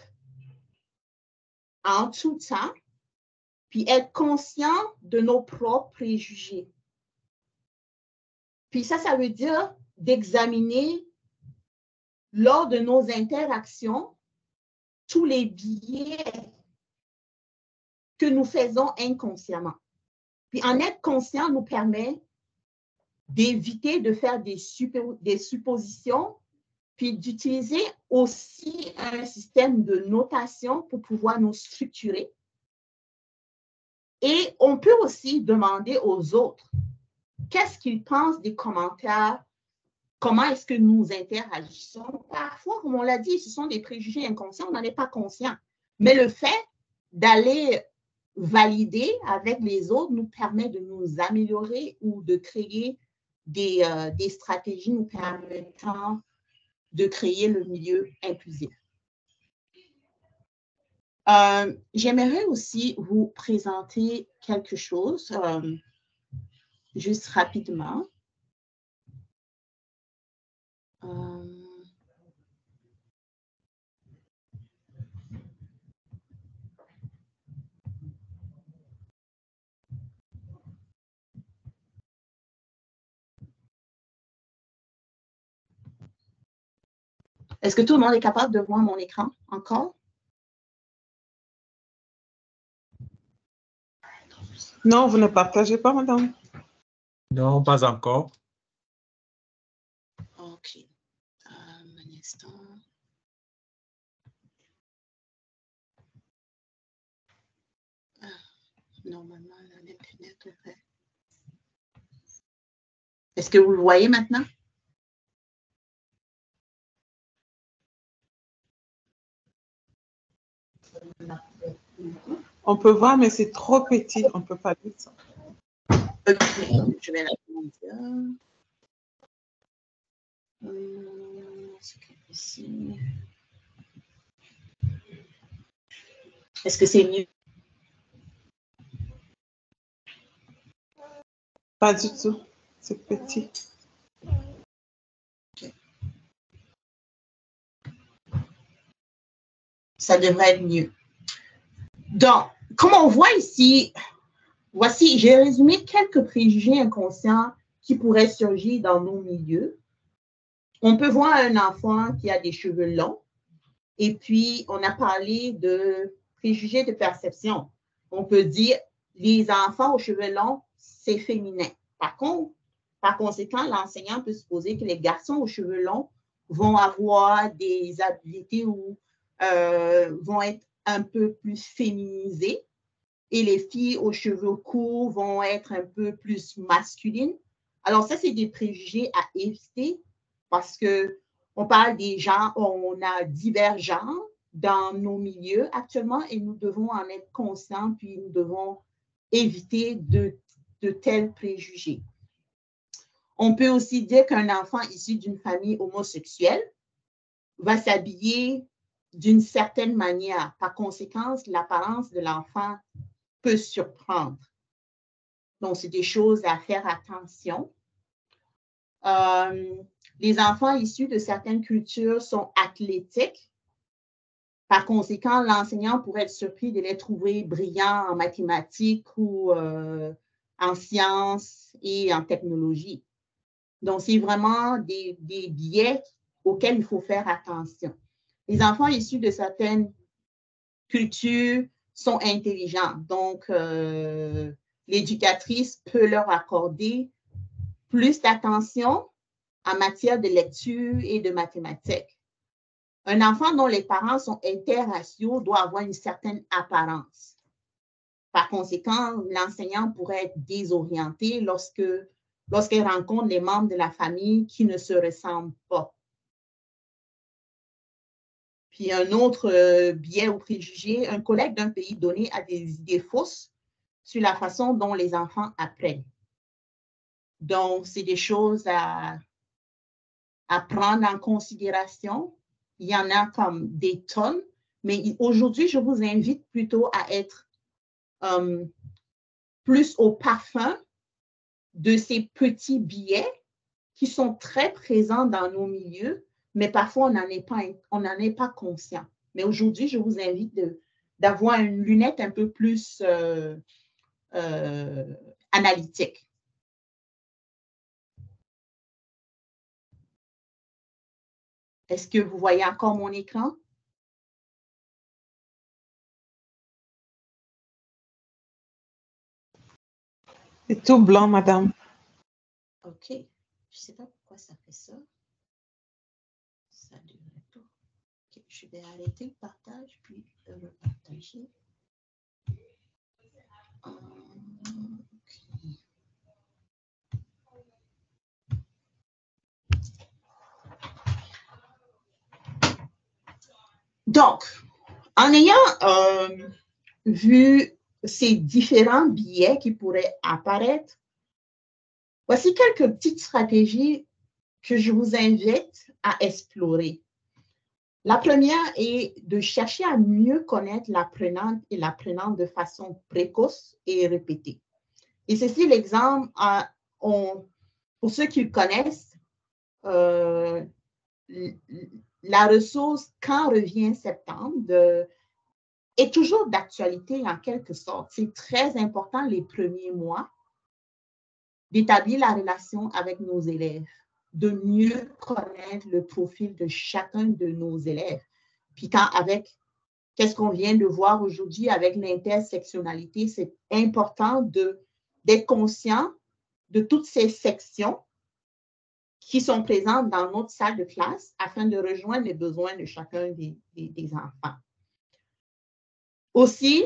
en tout temps, puis être conscient de nos propres préjugés. Puis ça veut dire d'examiner lors de nos interactions tous les biais que nous faisons inconsciemment. Puis en être conscient nous permet d'éviter de faire des suppositions, puis d'utiliser aussi un système de notation pour pouvoir nous structurer. Et on peut aussi demander aux autres qu'est-ce qu'ils pensent des commentaires, comment est-ce que nous interagissons. Parfois, comme on l'a dit, ce sont des préjugés inconscients, on n'en est pas conscient. Mais le fait d'aller valider avec les autres nous permet de nous améliorer ou de créer des stratégies nous permettant de créer le milieu inclusif. J'aimerais aussi vous présenter quelque chose, juste rapidement. Est-ce que tout le monde est capable de voir mon écran encore? Non, vous ne partagez pas, madame? Non, pas encore. OK. Un instant. Normalement, l'Internet devrait... Est-ce que vous le voyez maintenant? On peut voir, mais c'est trop petit. On ne peut pas lire ça. OK. Je vais l'agrandir. Ici. Est-ce que c'est mieux? Pas du tout. C'est petit. Okay. Ça devrait être mieux. Donc, comme on voit ici, voici, j'ai résumé quelques préjugés inconscients qui pourraient surgir dans nos milieux. On peut voir un enfant qui a des cheveux longs et puis on a parlé de préjugés de perception. On peut dire les enfants aux cheveux longs, c'est féminin. Par conséquent, l'enseignant peut supposer que les garçons aux cheveux longs vont avoir des habiletés ou vont être un peu plus féminisées et les filles aux cheveux courts vont être un peu plus masculines. Alors ça, c'est des préjugés à éviter parce qu'on parle des genres, on a divers genres dans nos milieux actuellement et nous devons en être conscients puis nous devons éviter de tels préjugés. On peut aussi dire qu'un enfant issu d'une famille homosexuelle va s'habiller d'une certaine manière. Par conséquent, l'apparence de l'enfant peut surprendre. Donc, c'est des choses à faire attention. Les enfants issus de certaines cultures sont athlétiques. Par conséquent, l'enseignant pourrait être surpris de les trouver brillants en mathématiques ou en sciences et en technologie. Donc, c'est vraiment des biais auxquels il faut faire attention. Les enfants issus de certaines cultures sont intelligents. Donc, l'éducatrice peut leur accorder plus d'attention en matière de lecture et de mathématiques. Un enfant dont les parents sont interraciaux doit avoir une certaine apparence. Par conséquent, l'enseignant pourrait être désorienté lorsqu'elle rencontre les membres de la famille qui ne se ressemblent pas. Puis un autre biais ou préjugé, un collègue d'un pays donné a des idées fausses sur la façon dont les enfants apprennent. Donc, c'est des choses à prendre en considération. Il y en a comme des tonnes, mais aujourd'hui, je vous invite plutôt à être plus au parfum de ces petits biais qui sont très présents dans nos milieux, mais parfois on n'en est pas conscient. Mais aujourd'hui, je vous invite d'avoir une lunette un peu plus analytique. Est-ce que vous voyez encore mon écran? C'est tout blanc, madame. OK. Je ne sais pas pourquoi ça fait ça. Ça devrait tout. OK. Je vais arrêter le partage, puis repartager. Donc, en ayant vu ces différents biais qui pourraient apparaître, voici quelques petites stratégies que je vous invite à explorer. La première est de chercher à mieux connaître l'apprenante et l'apprenante de façon précoce et répétée. Et ceci, l'exemple, pour ceux qui le connaissent, la ressource « Quand revient septembre » est toujours d'actualité en quelque sorte. C'est très important les premiers mois d'établir la relation avec nos élèves, de mieux connaître le profil de chacun de nos élèves. Puis qu'est-ce qu'on vient de voir aujourd'hui avec l'intersectionnalité, c'est important d'être conscient de toutes ces sections qui sont présentes dans notre salle de classe afin de rejoindre les besoins de chacun des enfants. Aussi,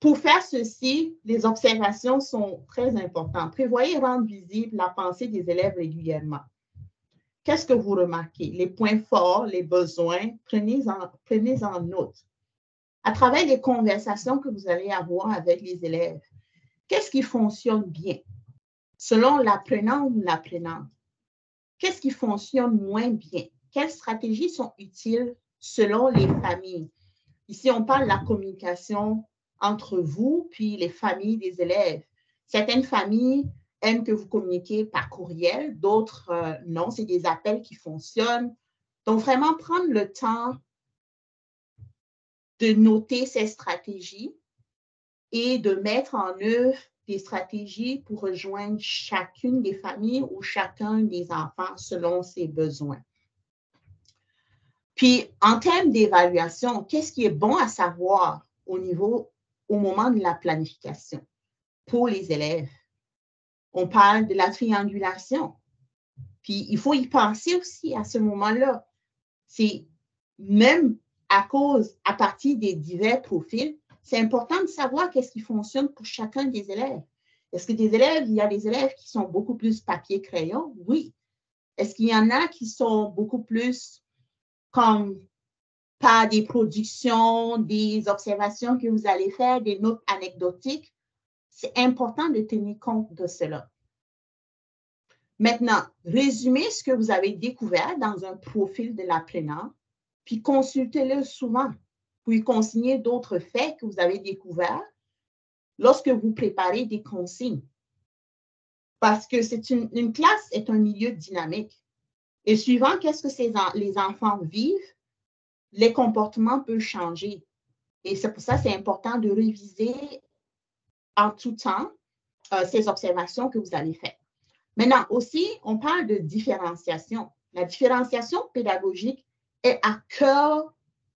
pour faire ceci, les observations sont très importantes. Prévoyez rendre visible la pensée des élèves régulièrement. Qu'est-ce que vous remarquez? Les points forts, les besoins, prenez-en note. À travers les conversations que vous allez avoir avec les élèves, qu'est-ce qui fonctionne bien? Selon l'apprenant ou l'apprenante, qu'est-ce qui fonctionne moins bien? Quelles stratégies sont utiles selon les familles? Ici, on parle de la communication entre vous puis les familles des élèves. Certaines familles aiment que vous communiquiez par courriel, d'autres non, c'est des appels qui fonctionnent. Donc, vraiment prendre le temps de noter ces stratégies et de mettre en œuvre des stratégies pour rejoindre chacune des familles ou chacun des enfants selon ses besoins. Puis, en termes d'évaluation, qu'est-ce qui est bon à savoir au moment de la planification pour les élèves? On parle de la triangulation. Puis, il faut y penser aussi à ce moment-là. C'est même à partir des divers profils, c'est important de savoir qu'est-ce qui fonctionne pour chacun des élèves. Est-ce que il y a des élèves qui sont beaucoup plus papier-crayon? Oui. Est-ce qu'il y en a qui sont beaucoup plus comme par des productions, des observations que vous allez faire, des notes anecdotiques? C'est important de tenir compte de cela. Maintenant, résumez ce que vous avez découvert dans un profil de l'apprenant, puis consultez-le souvent, puis consignez d'autres faits que vous avez découverts lorsque vous préparez des consignes. Parce que une classe est un milieu dynamique. Et suivant qu'est-ce que les enfants vivent, les comportements peuvent changer. Et c'est pour ça que c'est important de réviser en tout temps ces observations que vous allez faire. Maintenant aussi, on parle de différenciation. La différenciation pédagogique est à cœur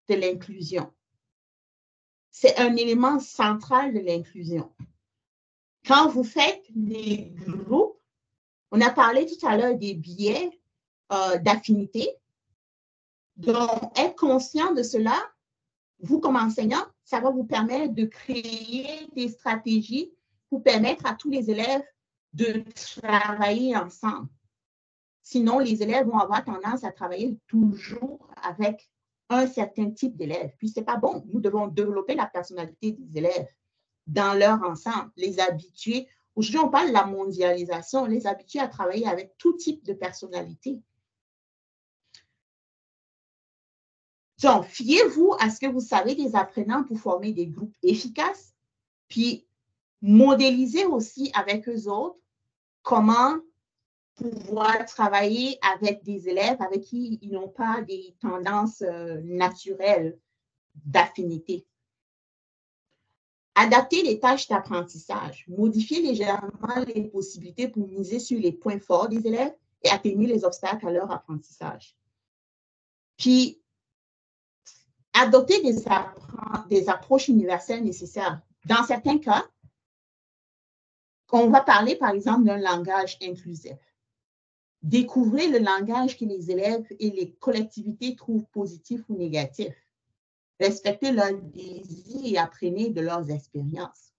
de l'inclusion. C'est un élément central de l'inclusion. Quand vous faites des groupes, on a parlé tout à l'heure des biais d'affinité. Donc, être conscient de cela, vous comme enseignant, ça va vous permettre de créer des stratégies pour permettre à tous les élèves de travailler ensemble. Sinon, les élèves vont avoir tendance à travailler toujours avec un certain type d'élèves. Puis, ce n'est pas bon. Nous devons développer la personnalité des élèves dans leur ensemble, les habituer. Aujourd'hui, on parle de la mondialisation, les habituer à travailler avec tout type de personnalité. Donc, fiez-vous à ce que vous savez des apprenants pour former des groupes efficaces, puis modélisez aussi avec eux autres comment pouvoir travailler avec des élèves avec qui ils n'ont pas des tendances naturelles d'affinité. Adapter les tâches d'apprentissage, modifier légèrement les possibilités pour miser sur les points forts des élèves et atténuer les obstacles à leur apprentissage. Puis, adopter des approches universelles nécessaires. Dans certains cas, on va parler par exemple d'un langage inclusif. Découvrez le langage que les élèves et les collectivités trouvent positif ou négatif. Respectez leurs désirs et apprenez de leurs expériences.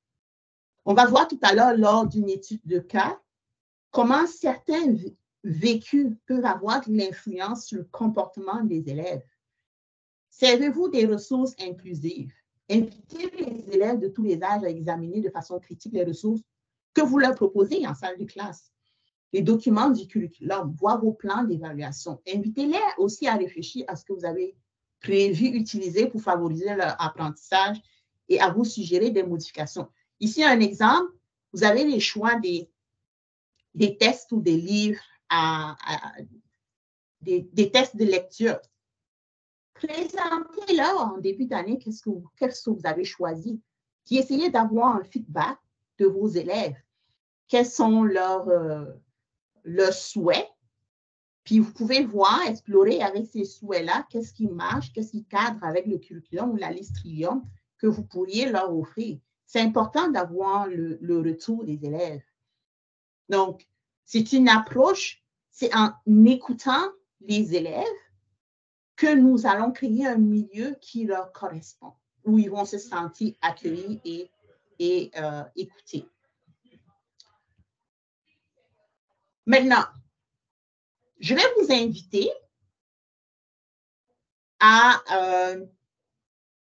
On va voir tout à l'heure, lors d'une étude de cas, comment certains vécus peuvent avoir de l'influence sur le comportement des élèves. Servez-vous des ressources inclusives. Invitez les élèves de tous les âges à examiner de façon critique les ressources que vous leur proposez en salle de classe. Les documents du curriculum, voir vos plans d'évaluation. Invitez-les aussi à réfléchir à ce que vous avez prévu utiliser pour favoriser leur apprentissage et à vous suggérer des modifications. Ici, un exemple, vous avez les choix des tests ou des livres, des tests de lecture. Présentez-leur en début d'année qu'est-ce que vous avez choisi. Puis essayez d'avoir un feedback de vos élèves. Quels sont leurs souhaits? Puis vous pouvez voir, explorer avec ces souhaits-là, qu'est-ce qui marche, qu'est-ce qui cadre avec le curriculum ou la liste Trillium que vous pourriez leur offrir. C'est important d'avoir le retour des élèves. Donc, c'est une approche, c'est en écoutant les élèves que nous allons créer un milieu qui leur correspond, où ils vont se sentir accueillis et écoutés. Maintenant, je vais vous inviter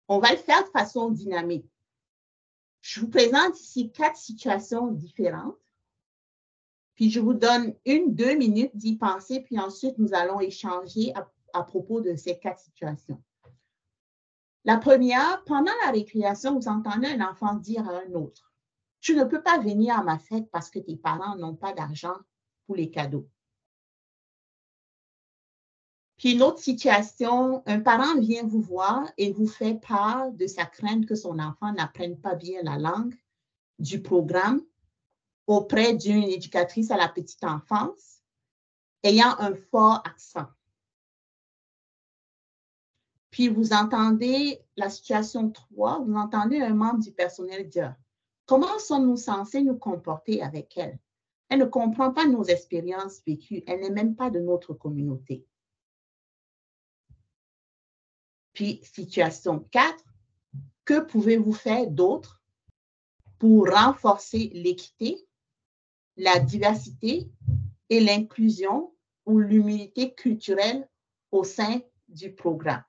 on va le faire de façon dynamique. Je vous présente ici 4 situations différentes. Puis je vous donne 1-2 minutes d'y penser, puis ensuite nous allons échanger à propos de ces 4 situations. La première, pendant la récréation, vous entendez un enfant dire à un autre, « Tu ne peux pas venir à ma fête parce que tes parents n'ont pas d'argent pour les cadeaux. » Puis une autre situation, un parent vient vous voir et vous fait part de sa crainte que son enfant n'apprenne pas bien la langue du programme auprès d'une éducatrice à la petite enfance ayant un fort accent. Puis vous entendez la situation 3, vous entendez un membre du personnel dire « Comment sommes-nous censés nous comporter avec elle? Elle ne comprend pas nos expériences vécues, elle n'est même pas de notre communauté. » Puis, situation 4, que pouvez-vous faire d'autre pour renforcer l'équité, la diversité et l'inclusion ou l'humilité culturelle au sein du programme?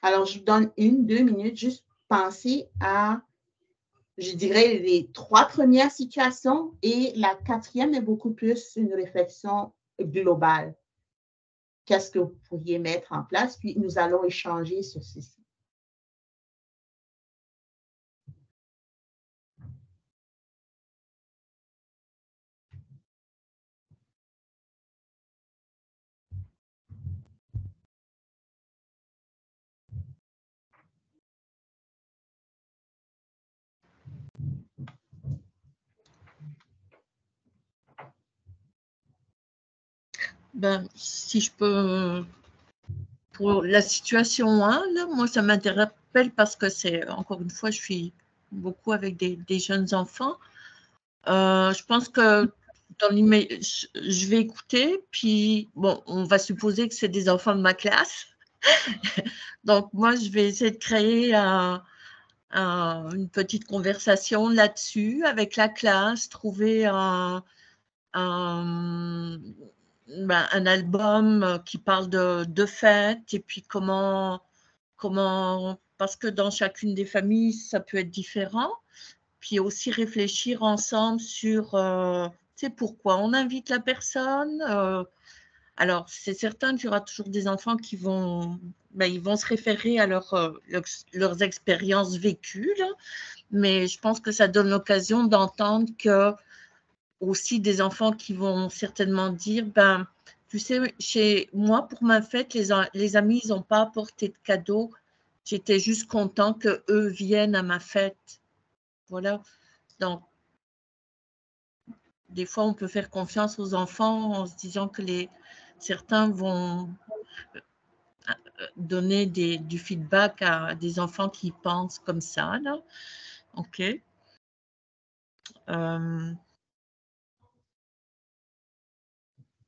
Alors, je vous donne 1-2 minutes, juste penser à, je dirais, les 3 premières situations et la 4e est beaucoup plus une réflexion globale. Qu'est-ce que vous pourriez mettre en place? Puis nous allons échanger sur ceci. Ben, si je peux, pour la situation 1, là, moi, ça m'interpelle parce que c'est, encore une fois, je suis beaucoup avec des jeunes enfants. Je pense que dans je vais écouter, puis bon, on va supposer que c'est des enfants de ma classe. Donc, moi, je vais essayer de créer une petite conversation là-dessus avec la classe, trouver un album qui parle de fêtes et puis comment, parce que dans chacune des familles, ça peut être différent. Puis aussi réfléchir ensemble sur pourquoi on invite la personne. Alors, c'est certain qu'il y aura toujours des enfants qui vont, ils vont se référer à leurs expériences vécues, là, mais je pense que ça donne l'occasion d'entendre que aussi des enfants qui vont certainement dire, tu sais, chez moi, pour ma fête, les amis, ils n'ont pas apporté de cadeaux. J'étais juste content qu'eux viennent à ma fête. Voilà. Donc, des fois, on peut faire confiance aux enfants en se disant que certains vont donner du feedback à des enfants qui pensent comme ça, là. OK.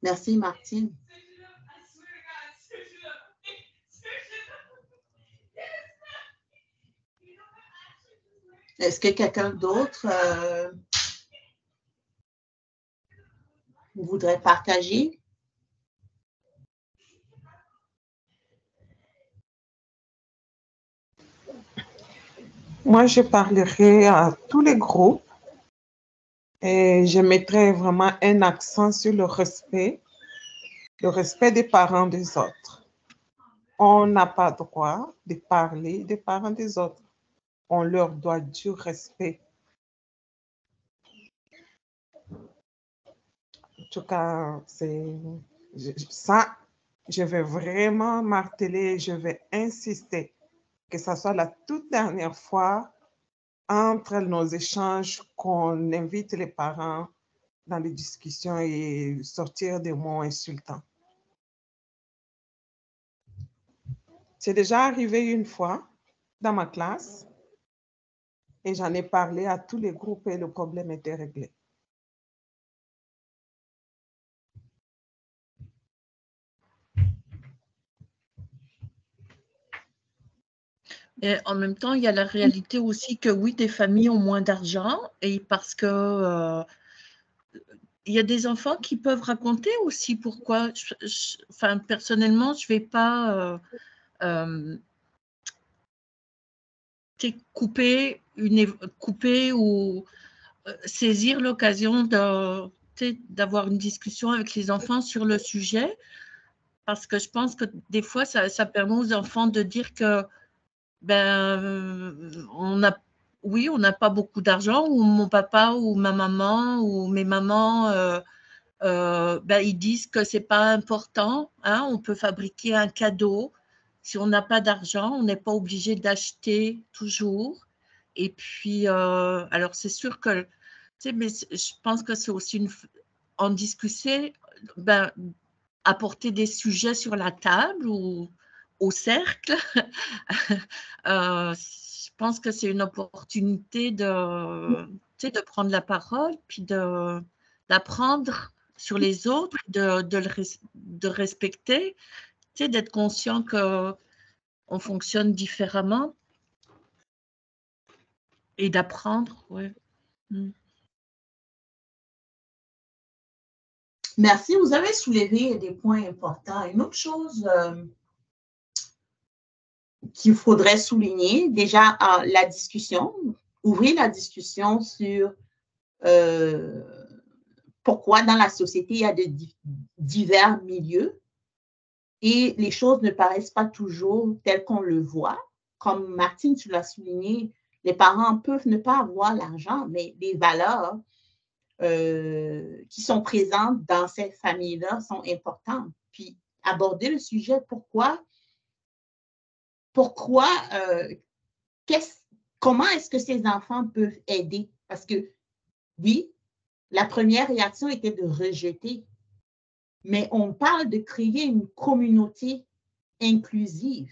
Merci, Martine. Est-ce que quelqu'un d'autre voudrait partager? Moi, je parlerai à tous les groupes et je mettrai vraiment un accent sur le respect des parents des autres. On n'a pas droit de parler des parents des autres. On leur doit du respect. En tout cas, ça, je vais vraiment marteler, je vais insister que ce soit la toute dernière fois entre nos échanges qu'on invite les parents dans les discussions et sortir des mots insultants. C'est déjà arrivé une fois dans ma classe et j'en ai parlé à tous les groupes et le problème était réglé. Et en même temps, il y a la réalité aussi que oui, des familles ont moins d'argent et parce que il y a des enfants qui peuvent raconter aussi pourquoi. Enfin, personnellement, je ne vais pas couper ou saisir l'occasion d'avoir une discussion avec les enfants sur le sujet parce que je pense que des fois, ça permet aux enfants de dire que on n'a pas beaucoup d'argent, ou mon papa ou ma maman ou mes mamans, ils disent que c'est pas important, hein, on peut fabriquer un cadeau. Si on n'a pas d'argent, on n'est pas obligé d'acheter toujours. Et puis, alors c'est sûr que, mais je pense que c'est aussi en discuter, apporter des sujets sur la table ou au cercle. Je pense que c'est une opportunité de prendre la parole, puis d'apprendre sur les autres, de respecter, d'être conscient qu'on fonctionne différemment et d'apprendre. Ouais. Merci, vous avez soulevé des points importants. Une autre chose qu'il faudrait souligner, déjà la discussion, ouvrir la discussion sur pourquoi dans la société il y a de divers milieux et les choses ne paraissent pas toujours telles qu'on le voit. Comme Martine, tu l'as souligné, les parents peuvent ne pas avoir l'argent, mais les valeurs qui sont présentes dans ces familles-là sont importantes. Puis aborder le sujet, comment est-ce que ces enfants peuvent aider? Parce que oui, la première réaction était de rejeter. mais on parle de créer une communauté inclusive,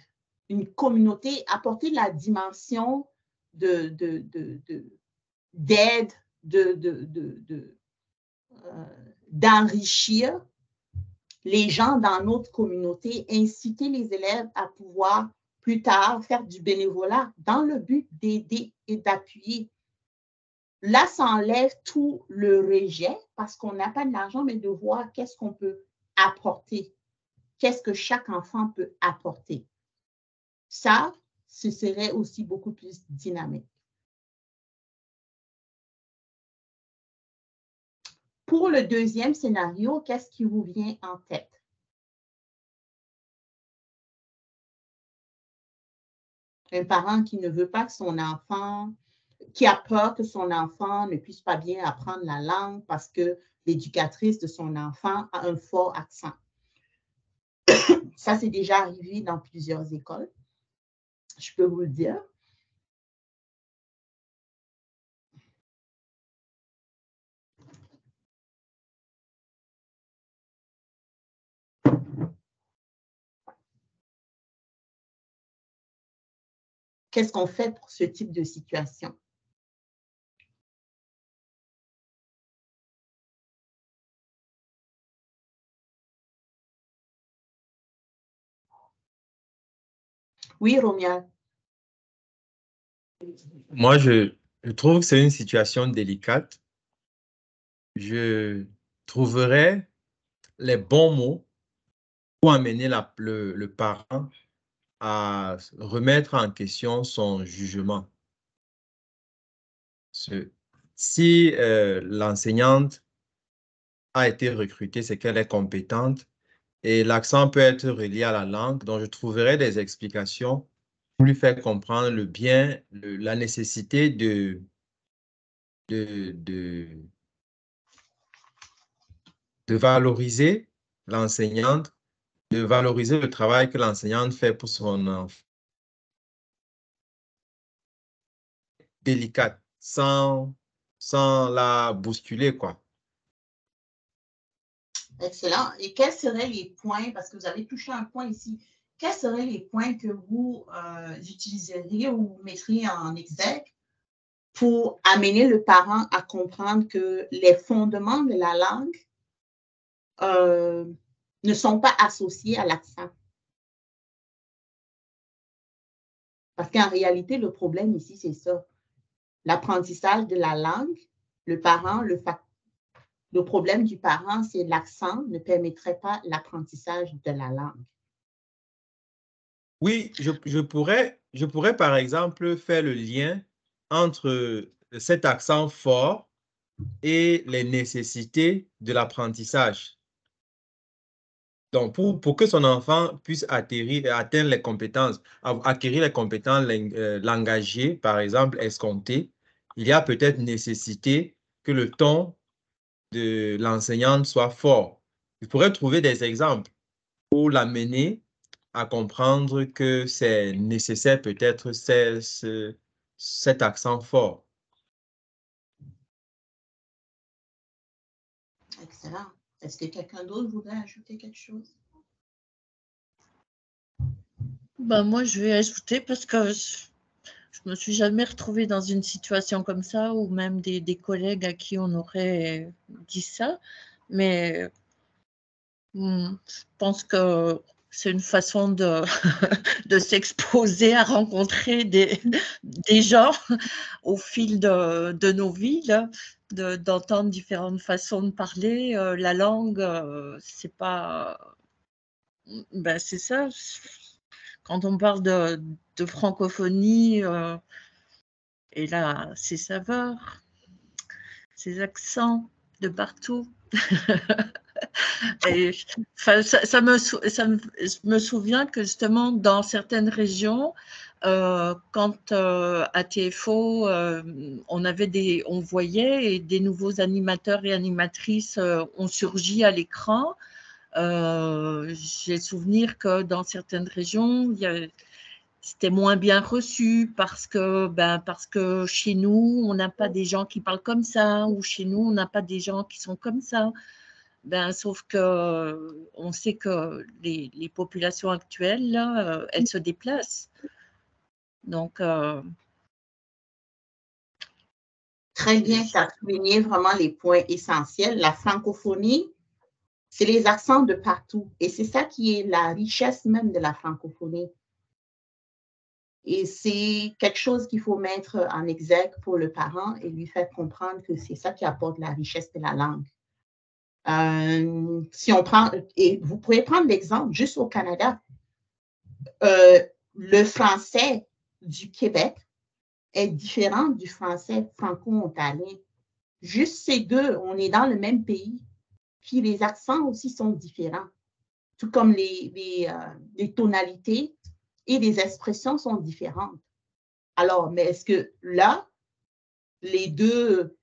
une communauté, apporter la dimension d'aide, d'enrichir les gens dans notre communauté, inciter les élèves à pouvoir plus tard faire du bénévolat dans le but d'aider et d'appuyer. Là, ça enlève tout le rejet parce qu'on n'a pas de l'argent, mais de voir qu'est-ce qu'on peut apporter, qu'est-ce que chaque enfant peut apporter. Ça, ce serait aussi beaucoup plus dynamique. Pour le deuxième scénario, qu'est-ce qui vous vient en tête? Un parent qui ne veut pas que son enfant, qui a peur que son enfant ne puisse pas bien apprendre la langue parce que l'éducatrice de son enfant a un fort accent. Ça, c'est déjà arrivé dans plusieurs écoles. Je peux vous le dire. Qu'est-ce qu'on fait pour ce type de situation? Oui, Romial. Moi, je trouve que c'est une situation délicate. Je trouverais les bons mots pour amener le parent à remettre en question son jugement. Si l'enseignante a été recrutée, c'est qu'elle est compétente et l'accent peut être relié à la langue. Donc, je trouverais des explications pour lui faire comprendre le bien, la nécessité de valoriser l'enseignante, de valoriser le travail que l'enseignante fait pour son enfant. Délicate, sans la bousculer, quoi. Excellent. Et quels seraient les points, parce que vous avez touché un point ici, quels seraient les points que vous utiliseriez ou mettriez en exergue pour amener le parent à comprendre que les fondements de la langue ne sont pas associés à l'accent? Parce qu'en réalité, le problème ici, c'est ça. L'apprentissage de la langue, le problème du parent, c'est l'accent ne permettrait pas l'apprentissage de la langue. Oui, je pourrais par exemple faire le lien entre cet accent fort et les nécessités de l'apprentissage. Donc, pour que son enfant puisse atteindre les compétences, acquérir les compétences langagières, par exemple, escomptées, il y a peut-être nécessité que le ton de l'enseignante soit fort. Je pourrais trouver des exemples pour l'amener à comprendre que c'est nécessaire peut-être cet accent fort. Excellent. Est-ce que quelqu'un d'autre voudrait ajouter quelque chose? Ben, moi, je vais ajouter parce que je me suis jamais retrouvée dans une situation comme ça ou même des collègues à qui on aurait dit ça. Mais je pense que c'est une façon de, de s'exposer à rencontrer des gens au fil de nos vies, d'entendre différentes façons de parler. La langue, c'est pas... Ben, c'est ça. Quand on parle de francophonie, et là, ces saveurs, ces accents de partout. Et, je me souviens que justement, dans certaines régions, quand à TFO, on voyait et des nouveaux animateurs et animatrices ont surgi à l'écran, j'ai le souvenir que dans certaines régions, c'était moins bien reçu parce que chez nous, on n'a pas des gens qui parlent comme ça, ou chez nous, on n'a pas des gens qui sont comme ça. Ben, sauf que on sait que les populations actuelles, là, elles se déplacent. Donc, très bien, tu as souligné vraiment les points essentiels. La francophonie, c'est les accents de partout. Et c'est ça qui est la richesse même de la francophonie. Et c'est quelque chose qu'il faut mettre en exergue pour le parent et lui faire comprendre que c'est ça qui apporte la richesse de la langue. Si on prend, et vous pouvez prendre l'exemple juste au Canada, le français du Québec est différent du français franco-ontarien. Juste ces deux, on est dans le même pays, puis les accents aussi sont différents, tout comme les tonalités et les expressions sont différentes. Alors, mais est-ce que là, les deux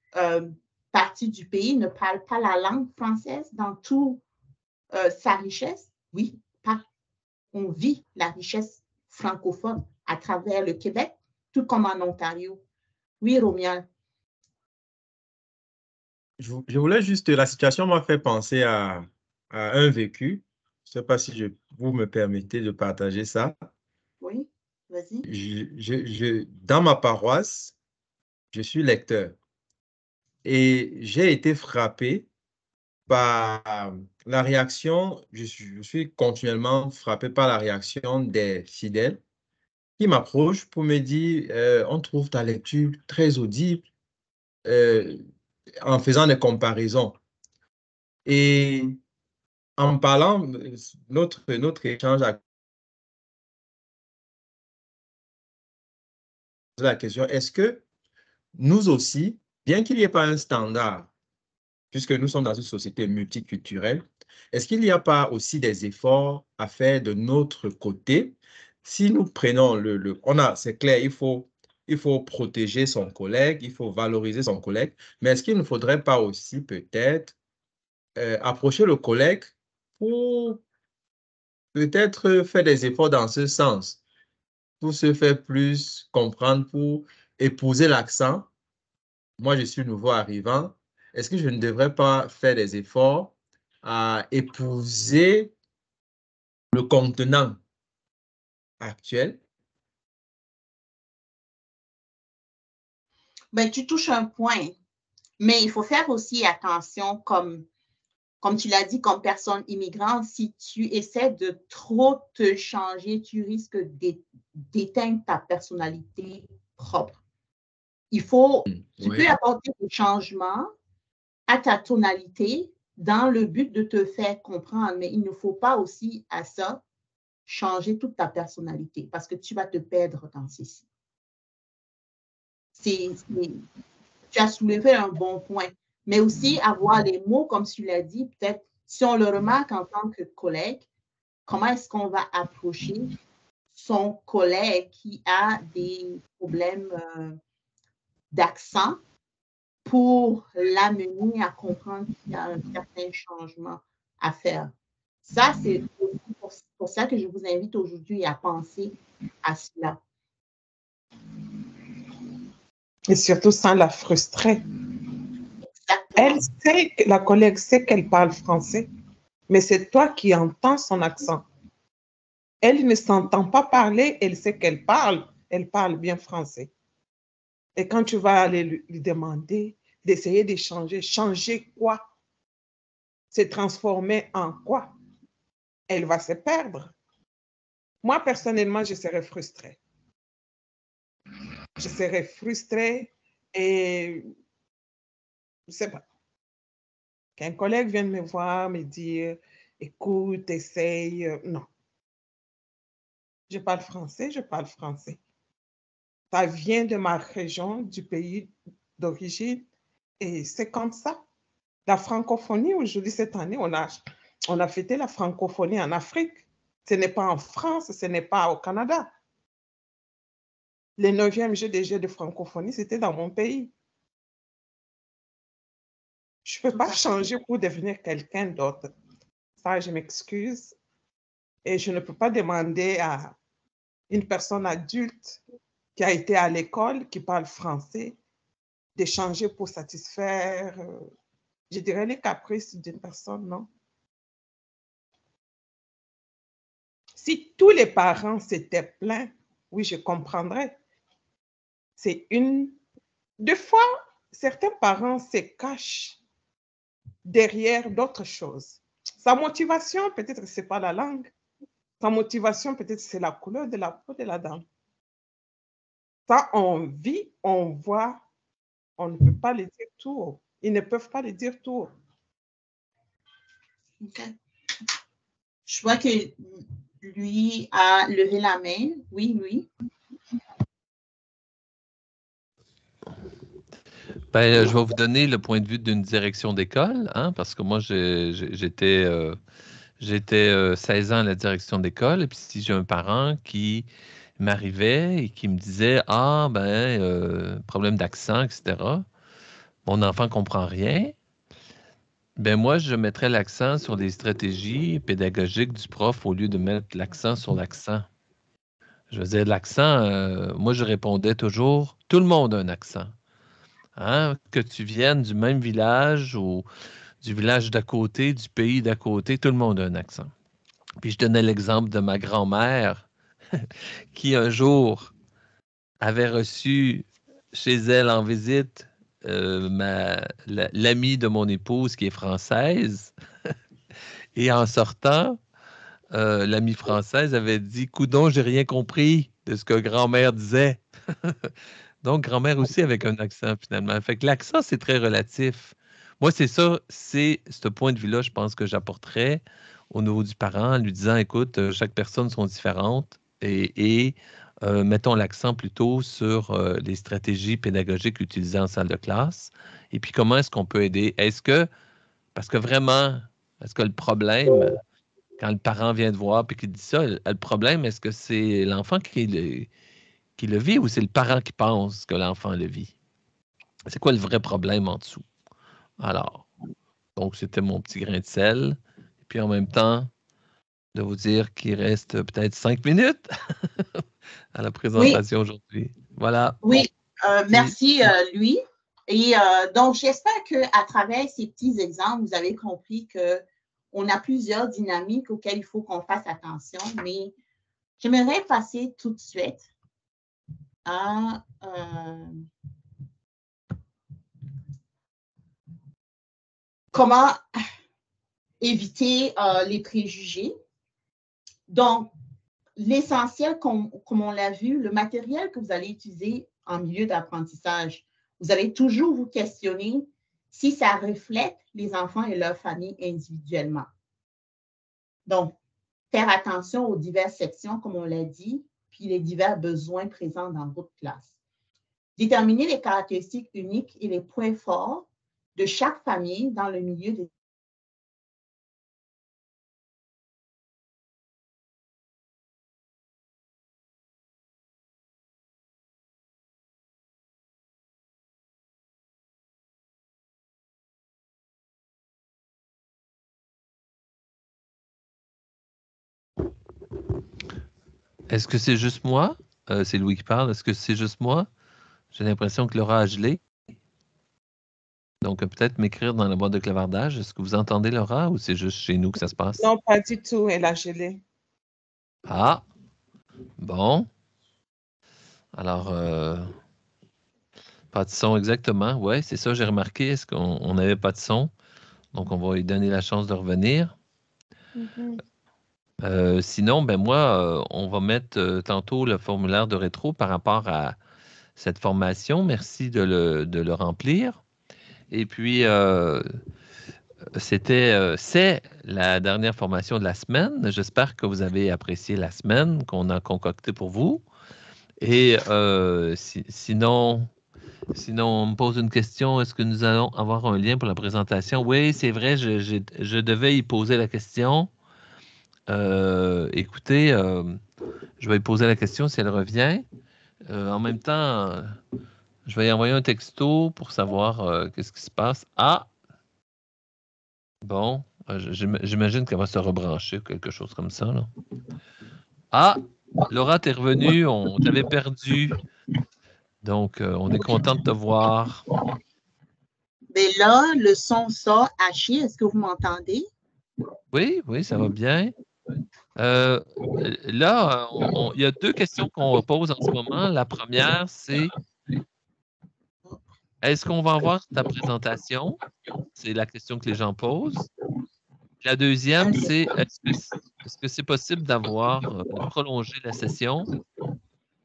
parties du pays ne parlent pas la langue française dans toute sa richesse? Oui, on vit la richesse francophone à travers le Québec, tout comme en Ontario. Oui, Romial. Je voulais juste, la situation m'a fait penser à un vécu. Je ne sais pas si vous me permettez de partager ça. Oui, vas-y. Dans ma paroisse, je suis lecteur et j'ai été frappé par la réaction, je suis continuellement frappé par la réaction des fidèles qui m'approchent pour me dire on trouve ta lecture très audible en faisant des comparaisons. Et en parlant, notre échange a posé la question, est-ce que nous aussi, bien qu'il n'y ait pas un standard, puisque nous sommes dans une société multiculturelle, est-ce qu'il n'y a pas aussi des efforts à faire de notre côté? Si nous prenons c'est clair, il faut protéger son collègue, il faut valoriser son collègue, mais est-ce qu'il ne faudrait pas aussi peut-être approcher le collègue pour peut-être faire des efforts dans ce sens, pour se faire plus comprendre, pour épouser l'accent? Moi, je suis nouveau arrivant. Est-ce que je ne devrais pas faire des efforts à épouser le contenant actuel? Ben, tu touches un point, mais il faut faire aussi attention, comme tu l'as dit, comme personne immigrante, si tu essaies de trop te changer, tu risques d'éteindre ta personnalité propre. Tu peux apporter des changements à ta tonalité dans le but de te faire comprendre, mais il ne faut pas aussi à ça changer toute ta personnalité parce que tu vas te perdre dans ceci. Tu as soulevé un bon point, mais aussi avoir les mots, comme tu l'as dit, peut-être si on le remarque en tant que collègue, comment est-ce qu'on va approcher son collègue qui a des problèmes d'accent pour l'amener à comprendre qu'il y a un certain changement à faire. Ça, c'est pour ça que je vous invite aujourd'hui à penser à cela. Et surtout sans la frustrer. Exactement. La collègue sait qu'elle parle français, mais c'est toi qui entends son accent. Elle ne s'entend pas parler, elle sait qu'elle parle bien français. Et quand tu vas aller lui demander d'essayer d'échanger, changer quoi? Se transformer en quoi? Elle va se perdre. Moi, personnellement, je serais frustrée. Je serais frustrée et je ne sais pas. Qu'un collègue vienne me voir, me dire, écoute, essaye. Non. Je parle français, je parle français. Ça vient de ma région, du pays d'origine, et c'est comme ça. La francophonie, aujourd'hui, cette année, on a fêté la francophonie en Afrique. Ce n'est pas en France, ce n'est pas au Canada. Les 9e Jeux des Jeux de francophonie, c'était dans mon pays. Je ne peux pas changer pour devenir quelqu'un d'autre. Ça, je m'excuse. Et je ne peux pas demander à une personne adulte qui a été à l'école, qui parle français, de changer pour satisfaire je dirais, les caprices d'une personne, non? Si tous les parents s'étaient plaints, oui, je comprendrais. C'est une... Des fois, certains parents se cachent derrière d'autres choses. Sa motivation, peut-être, ce n'est pas la langue. Sa motivation, peut-être, c'est la couleur de la peau de la dame. Ça, on vit, on voit, on ne peut pas le dire tout haut. Ils ne peuvent pas le dire tout haut. OK. Je vois que lui a levé la main. Oui, Louis. Ben, je vais vous donner le point de vue d'une direction d'école, hein, parce que moi, j'étais 16 ans à la direction d'école, et puis si j'ai un parent qui m'arrivait et qui me disait « Ah, ben, problème d'accent, etc. », mon enfant ne comprend rien, ben moi, je mettrais l'accent sur les stratégies pédagogiques du prof au lieu de mettre l'accent sur l'accent. Je veux dire, l'accent, moi, je répondais toujours « Tout le monde a un accent. Hein? Que tu viennes du même village ou du village d'à côté, du pays d'à côté, tout le monde a un accent. » Puis je donnais l'exemple de ma grand-mère qui, un jour, avait reçu chez elle en visite l'amie de mon épouse qui est française. Et en sortant, l'amie française avait dit « Coudon, j'ai rien compris de ce que grand-mère disait. » Donc, grand-mère aussi avec un accent, finalement. Fait que l'accent, c'est très relatif. Moi, c'est ça, c'est ce point de vue-là, je pense que j'apporterais au niveau du parent en lui disant, écoute, chaque personne sont différentes et mettons l'accent plutôt sur les stratégies pédagogiques utilisées en salle de classe. Et puis, comment est-ce qu'on peut aider? Parce que vraiment, est-ce que le problème, quand le parent vient te voir et qu'il dit ça, le problème, est-ce que c'est l'enfant qui le vit ou c'est le parent qui pense que l'enfant le vit? C'est quoi le vrai problème en dessous? Alors, donc c'était mon petit grain de sel. Et puis en même temps, de vous dire qu'il reste peut-être 5 minutes à la présentation aujourd'hui. Voilà. Oui, merci Louis. Et donc, j'espère qu'à travers ces petits exemples, vous avez compris qu'on a plusieurs dynamiques auxquelles il faut qu'on fasse attention, mais j'aimerais passer tout de suite à comment éviter les préjugés. Donc, l'essentiel, comme on l'a vu, le matériel que vous allez utiliser en milieu d'apprentissage, vous allez toujours vous questionner si ça reflète les enfants et leurs familles individuellement. Donc, faire attention aux diverses sections, comme on l'a dit, puis les divers besoins présents dans votre classe. Déterminer les caractéristiques uniques et les points forts de chaque famille dans le milieu de Est-ce que c'est juste moi? C'est Louis qui parle. Est-ce que c'est juste moi? J'ai l'impression que Laura a gelé. Donc, peut-être m'écrire dans la boîte de clavardage. Est-ce que vous entendez Laura ou c'est juste chez nous que ça se passe? Non, pas du tout. Elle a gelé. Ah, bon. Alors, pas de son exactement. Oui, c'est ça, j'ai remarqué. Est-ce qu'on n'avait pas de son? Donc, on va lui donner la chance de revenir. Sinon, ben moi, on va mettre tantôt le formulaire de rétro par rapport à cette formation. Merci de le remplir. Et puis, c'est la dernière formation de la semaine. J'espère que vous avez apprécié la semaine qu'on a concoctée pour vous. Et sinon, on me pose une question. Est-ce que nous allons avoir un lien pour la présentation? Oui, c'est vrai, je devais y poser la question. Écoutez, je vais lui poser la question si elle revient. En même temps, je vais y envoyer un texto pour savoir qu'est-ce qui se passe. Ah! Bon, j'imagine qu'elle va se rebrancher, quelque chose comme ça. Là. Ah! Laura, t'es revenue, on t'avait perdu. Donc, on est content de te voir. Mais là, le son sort haché. Est-ce que vous m'entendez? Oui, oui, ça va bien. Là, il y a deux questions qu'on pose en ce moment. La première, c'est est-ce qu'on va avoir ta présentation? C'est la question que les gens posent. La deuxième, c'est est-ce que c'est possible d'avoir prolongé la session?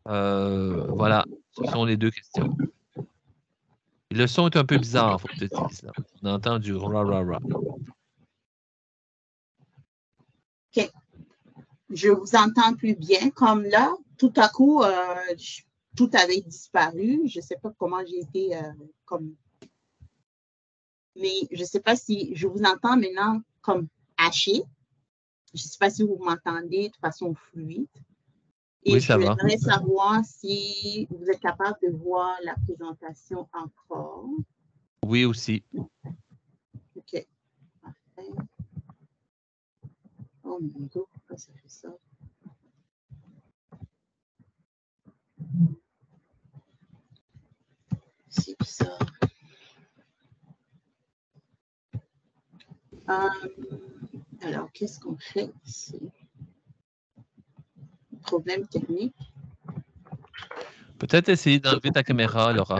Voilà, ce sont les deux questions. Le son est un peu bizarre, il faut que tu te dises là. On entend du ra-ra-ra. OK. Je vous entends plus bien. Comme là, tout à coup, tout avait disparu. Je ne sais pas comment j'ai été comme... Mais je ne sais pas si je vous entends maintenant comme haché. Je ne sais pas si vous m'entendez de façon fluide. Et oui, ça va. Je voudrais savoir si vous êtes capable de voir la présentation encore. Oui, aussi. OK. Parfait. Oh mon Dieu, pourquoi ça fait ça? C'est bizarre. Alors, qu'est-ce qu'on fait ici? Problème technique. Peut-être essayer d'enlever ta caméra, Laura.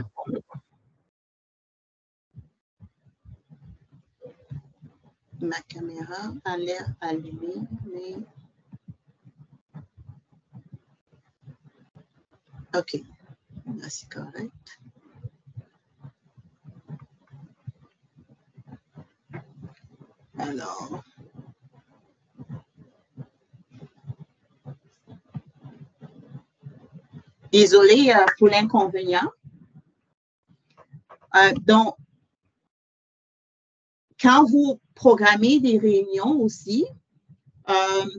Ma caméra a l'air allumée, mais... OK. Là, c'est correct. Alors... Désolée pour l'inconvénient. Donc, quand vous programmez des réunions aussi,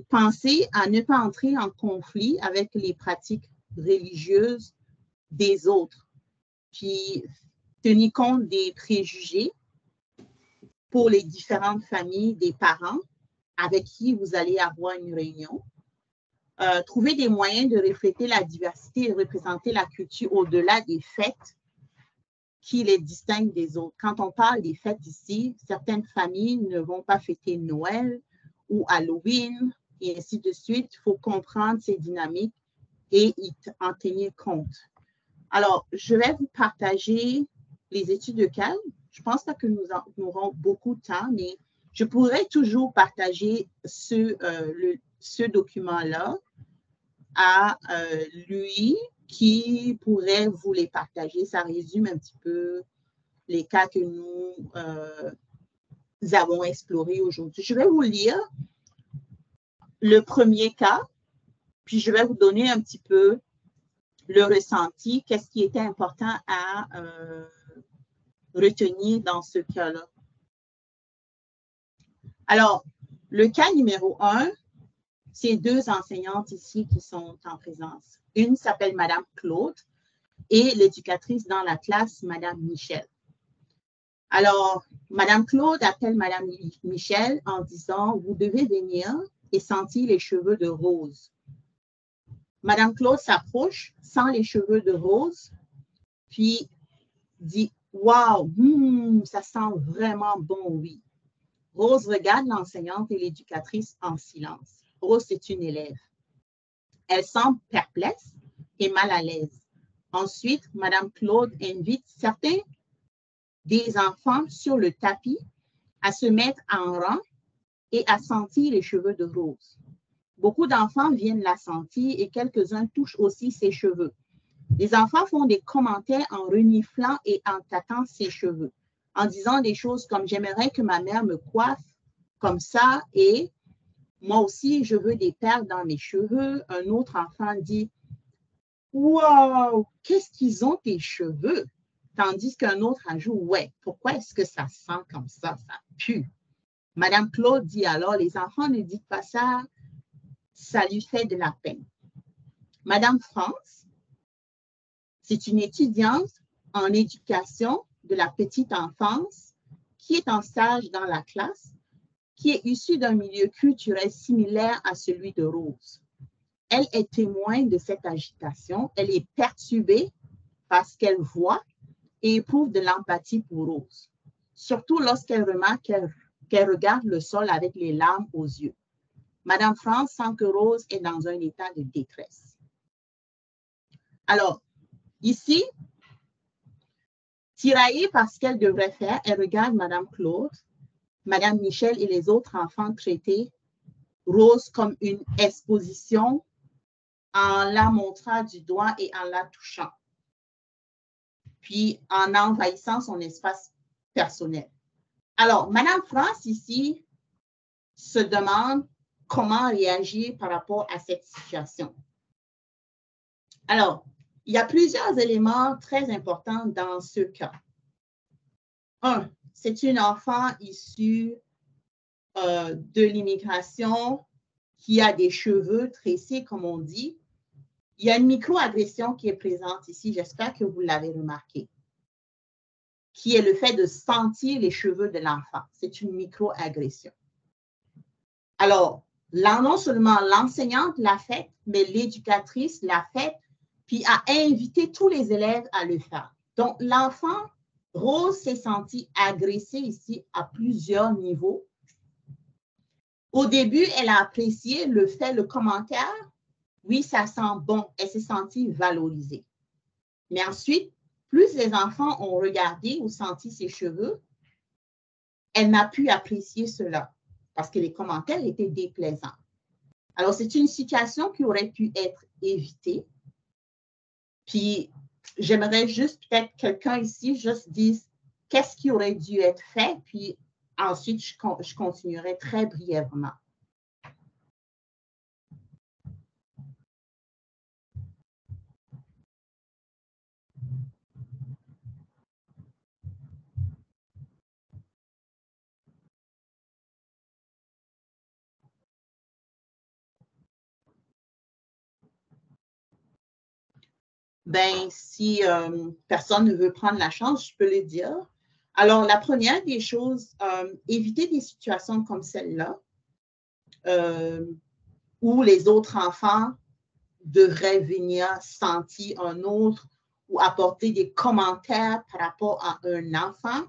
pensez à ne pas entrer en conflit avec les pratiques religieuses des autres, puis tenir compte des préjugés pour les différentes familles des parents avec qui vous allez avoir une réunion. Trouver des moyens de refléter la diversité et représenter la culture au-delà des fêtes qui les distinguent des autres. Quand on parle des fêtes ici, certaines familles ne vont pas fêter Noël ou Halloween et ainsi de suite. Il faut comprendre ces dynamiques et en tenir compte. Alors, je vais vous partager les études de cas. Je ne pense pas que nous aurons beaucoup de temps, mais je pourrais toujours partager ce document-là à lui qui pourrait vous les partager. Ça résume un petit peu les cas que nous avons explorés aujourd'hui. Je vais vous lire le premier cas, puis je vais vous donner un petit peu le ressenti, qu'est-ce qui était important à retenir dans ce cas-là. Alors, le cas numéro 1, c'est deux enseignantes ici qui sont en présence. Une s'appelle Madame Claude et l'éducatrice dans la classe, Madame Michel. Alors, Madame Claude appelle Madame Michel en disant « Vous devez venir et sentir les cheveux de Rose ». Madame Claude s'approche sans les cheveux de Rose, puis dit « Wow, ça sent vraiment bon, oui ». Rose regarde l'enseignante et l'éducatrice en silence. Rose, c'est une élève. Elle semble perplexe et mal à l'aise. Ensuite, Madame Claude invite certains des enfants sur le tapis à se mettre en rang et à sentir les cheveux de Rose. Beaucoup d'enfants viennent la sentir et quelques-uns touchent aussi ses cheveux. Les enfants font des commentaires en reniflant et en tâtant ses cheveux, en disant des choses comme « J'aimerais que ma mère me coiffe comme ça et moi aussi, je veux des perles dans mes cheveux. » Un autre enfant dit « Wow, qu'est-ce qu'ils ont tes cheveux? » Tandis qu'un autre ajoute « Ouais, pourquoi est-ce que ça sent comme ça? Ça pue. » Madame Claude dit alors « Les enfants ne dites pas ça, ça lui fait de la peine. » Madame France, c'est une étudiante en éducation de la petite enfance qui est en stage dans la classe, qui est issue d'un milieu culturel similaire à celui de Rose. Elle est témoin de cette agitation. Elle est perturbée par ce qu'elle voit et éprouve de l'empathie pour Rose. surtout lorsqu'elle remarque qu'elle regarde le sol avec les larmes aux yeux. Madame France sent que Rose est dans un état de détresse. Alors, ici, tiraillée par ce qu'elle devrait faire, elle regarde Madame Claude, Madame Michel et les autres enfants traiter Rose comme une exposition en la montrant du doigt et en la touchant, puis en envahissant son espace personnel. Alors, Madame France, ici, se demande comment réagir par rapport à cette situation. Alors, il y a plusieurs éléments très importants dans ce cas. Un, c'est une enfant issue de l'immigration qui a des cheveux tressés, comme on dit. Il y a une microagression qui est présente ici, j'espère que vous l'avez remarqué, qui est le fait de sentir les cheveux de l'enfant. C'est une microagression. Alors, non seulement l'enseignante l'a fait, mais l'éducatrice l'a fait, puis a invité tous les élèves à le faire. Donc, l'enfant, Rose, s'est sentie agressée ici à plusieurs niveaux. Au début, elle a apprécié le commentaire. Oui, ça sent bon. Elle s'est sentie valorisée. Mais ensuite, plus les enfants ont regardé ou senti ses cheveux, elle n'a pu apprécier cela parce que les commentaires étaient déplaisants. Alors, c'est une situation qui aurait pu être évitée. Puis, j'aimerais juste peut-être quelqu'un ici juste dise qu'est-ce qui aurait dû être fait, puis ensuite, je continuerai très brièvement. Ben, si personne ne veut prendre la chance, je peux le dire. Alors, la première des choses, éviter des situations comme celle-là, où les autres enfants devraient venir sentir un autre ou apporter des commentaires par rapport à un enfant.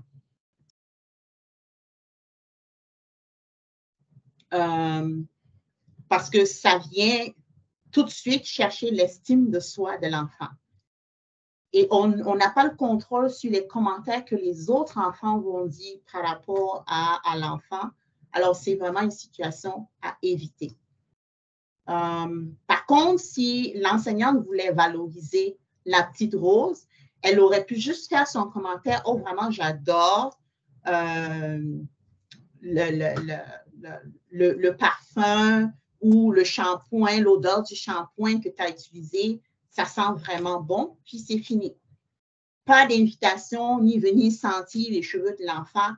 Parce que ça vient tout de suite chercher l'estime de soi de l'enfant. Et on n'a pas le contrôle sur les commentaires que les autres enfants vont dire par rapport à l'enfant. Alors, c'est vraiment une situation à éviter. Par contre, si l'enseignante voulait valoriser la petite Rose, elle aurait pu juste faire son commentaire « Oh, vraiment, j'adore le parfum ou le shampoing, l'odeur du shampoing que tu as utilisé. Ça sent vraiment bon, puis c'est fini. » Pas d'invitation, ni venir sentir les cheveux de l'enfant.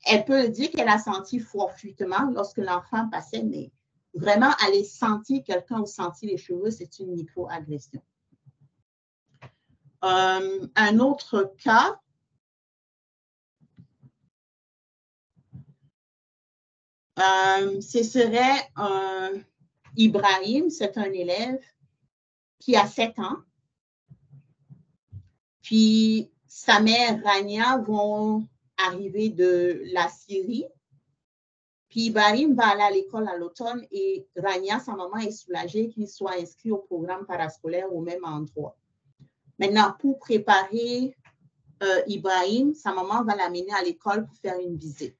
Elle peut dire qu'elle a senti fortuitement lorsque l'enfant passait, mais vraiment aller sentir quelqu'un ou sentir les cheveux, c'est une microagression. Un autre cas, ce serait Ibrahim, c'est un élève qui a 7 ans. Puis sa mère, Rania, vont arriver de la Syrie. Puis Ibrahim va aller à l'école à l'automne et Rania, sa maman, est soulagée qu'il soit inscrit au programme parascolaire au même endroit. Maintenant, pour préparer Ibrahim, sa maman va l'amener à l'école pour faire une visite.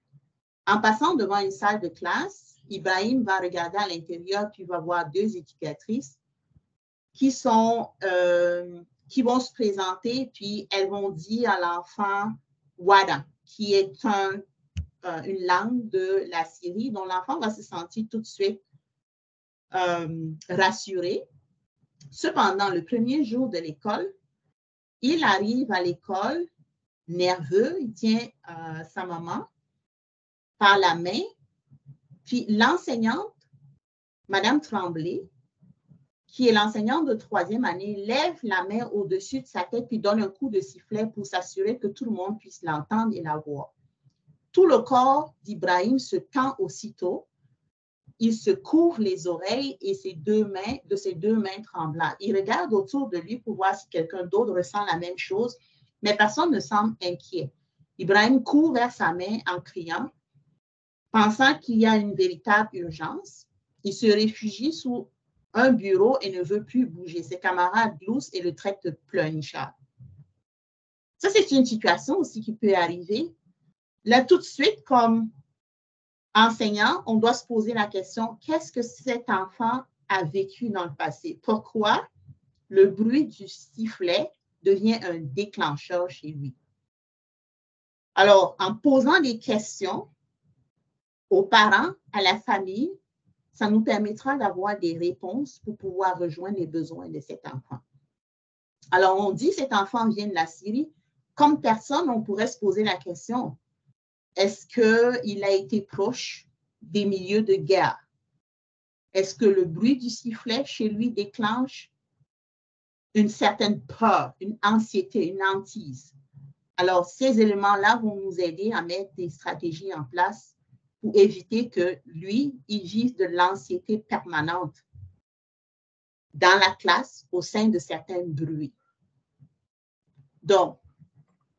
En passant devant une salle de classe, Ibrahim va regarder à l'intérieur puis va voir 2 éducatrices qui vont se présenter, puis elles vont dire à l'enfant Wada, qui est une langue de la Syrie, dont l'enfant va se sentir tout de suite rassuré. Cependant, le premier jour de l'école, il arrive à l'école nerveux, il tient sa maman par la main, puis l'enseignante, Madame Tremblay, qui est l'enseignante de 3e année, lève la main au-dessus de sa tête puis donne un coup de sifflet pour s'assurer que tout le monde puisse l'entendre et la voir. Tout le corps d'Ibrahim se tend aussitôt. Il se couvre les oreilles et ses deux mains tremblantes. Il regarde autour de lui pour voir si quelqu'un d'autre ressent la même chose, mais personne ne semble inquiet. Ibrahim court vers sa main en criant, pensant qu'il y a une véritable urgence. Il se réfugie sous un bureau et ne veut plus bouger. Ses camarades gloussent et le traitent de pleurnichard. Ça, c'est une situation aussi qui peut arriver. Là, tout de suite, comme enseignant, on doit se poser la question, qu'est-ce que cet enfant a vécu dans le passé? Pourquoi le bruit du sifflet devient un déclencheur chez lui? Alors, en posant des questions aux parents, à la famille, ça nous permettra d'avoir des réponses pour pouvoir rejoindre les besoins de cet enfant. Alors, on dit cet enfant vient de la Syrie. Comme personne, on pourrait se poser la question, est-ce qu'il a été proche des milieux de guerre? Est-ce que le bruit du sifflet chez lui déclenche une certaine peur, une anxiété, une hantise? Alors, ces éléments-là vont nous aider à mettre des stratégies en place pour éviter que lui, il vive de l'anxiété permanente dans la classe au sein de certains bruits. Donc,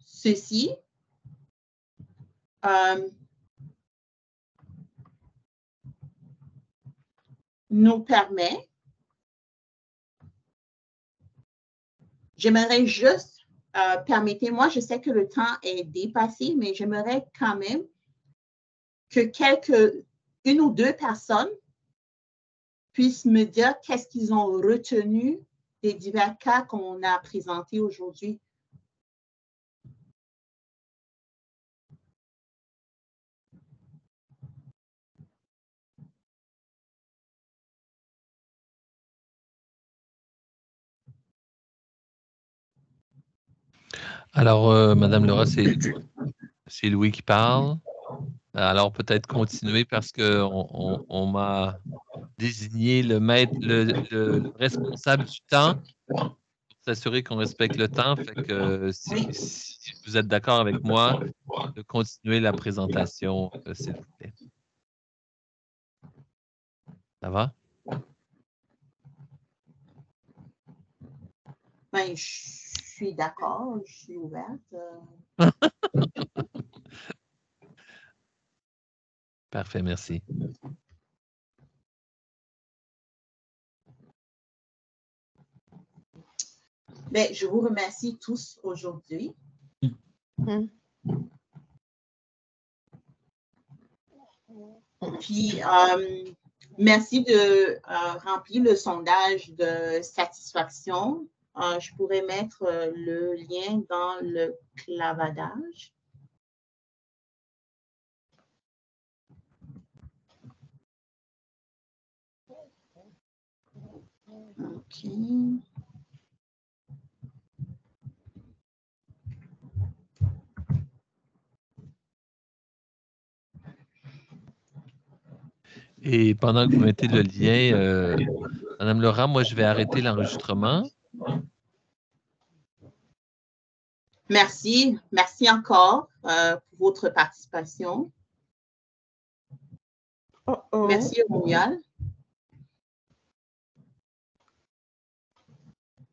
ceci nous permet, j'aimerais juste, permettez-moi, je sais que le temps est dépassé, mais j'aimerais quand même que une ou deux personnes puissent me dire qu'est-ce qu'ils ont retenu des divers cas qu'on a présentés aujourd'hui. Alors, Madame Laura, c'est Louis qui parle. Alors, peut-être continuer parce qu'on m'a désigné le responsable du temps pour s'assurer qu'on respecte le temps. Fait que si vous êtes d'accord avec moi, de continuer la présentation, s'il vous plaît. Ça va? Ben, je suis d'accord, je suis ouverte. Parfait, merci. Ben, je vous remercie tous aujourd'hui. Puis, merci de remplir le sondage de satisfaction. Je pourrais mettre le lien dans le clavardage. OK. Et pendant que vous mettez le lien, Madame Laura, moi, je vais arrêter l'enregistrement. Merci. Merci encore pour votre participation. Merci, Romuald.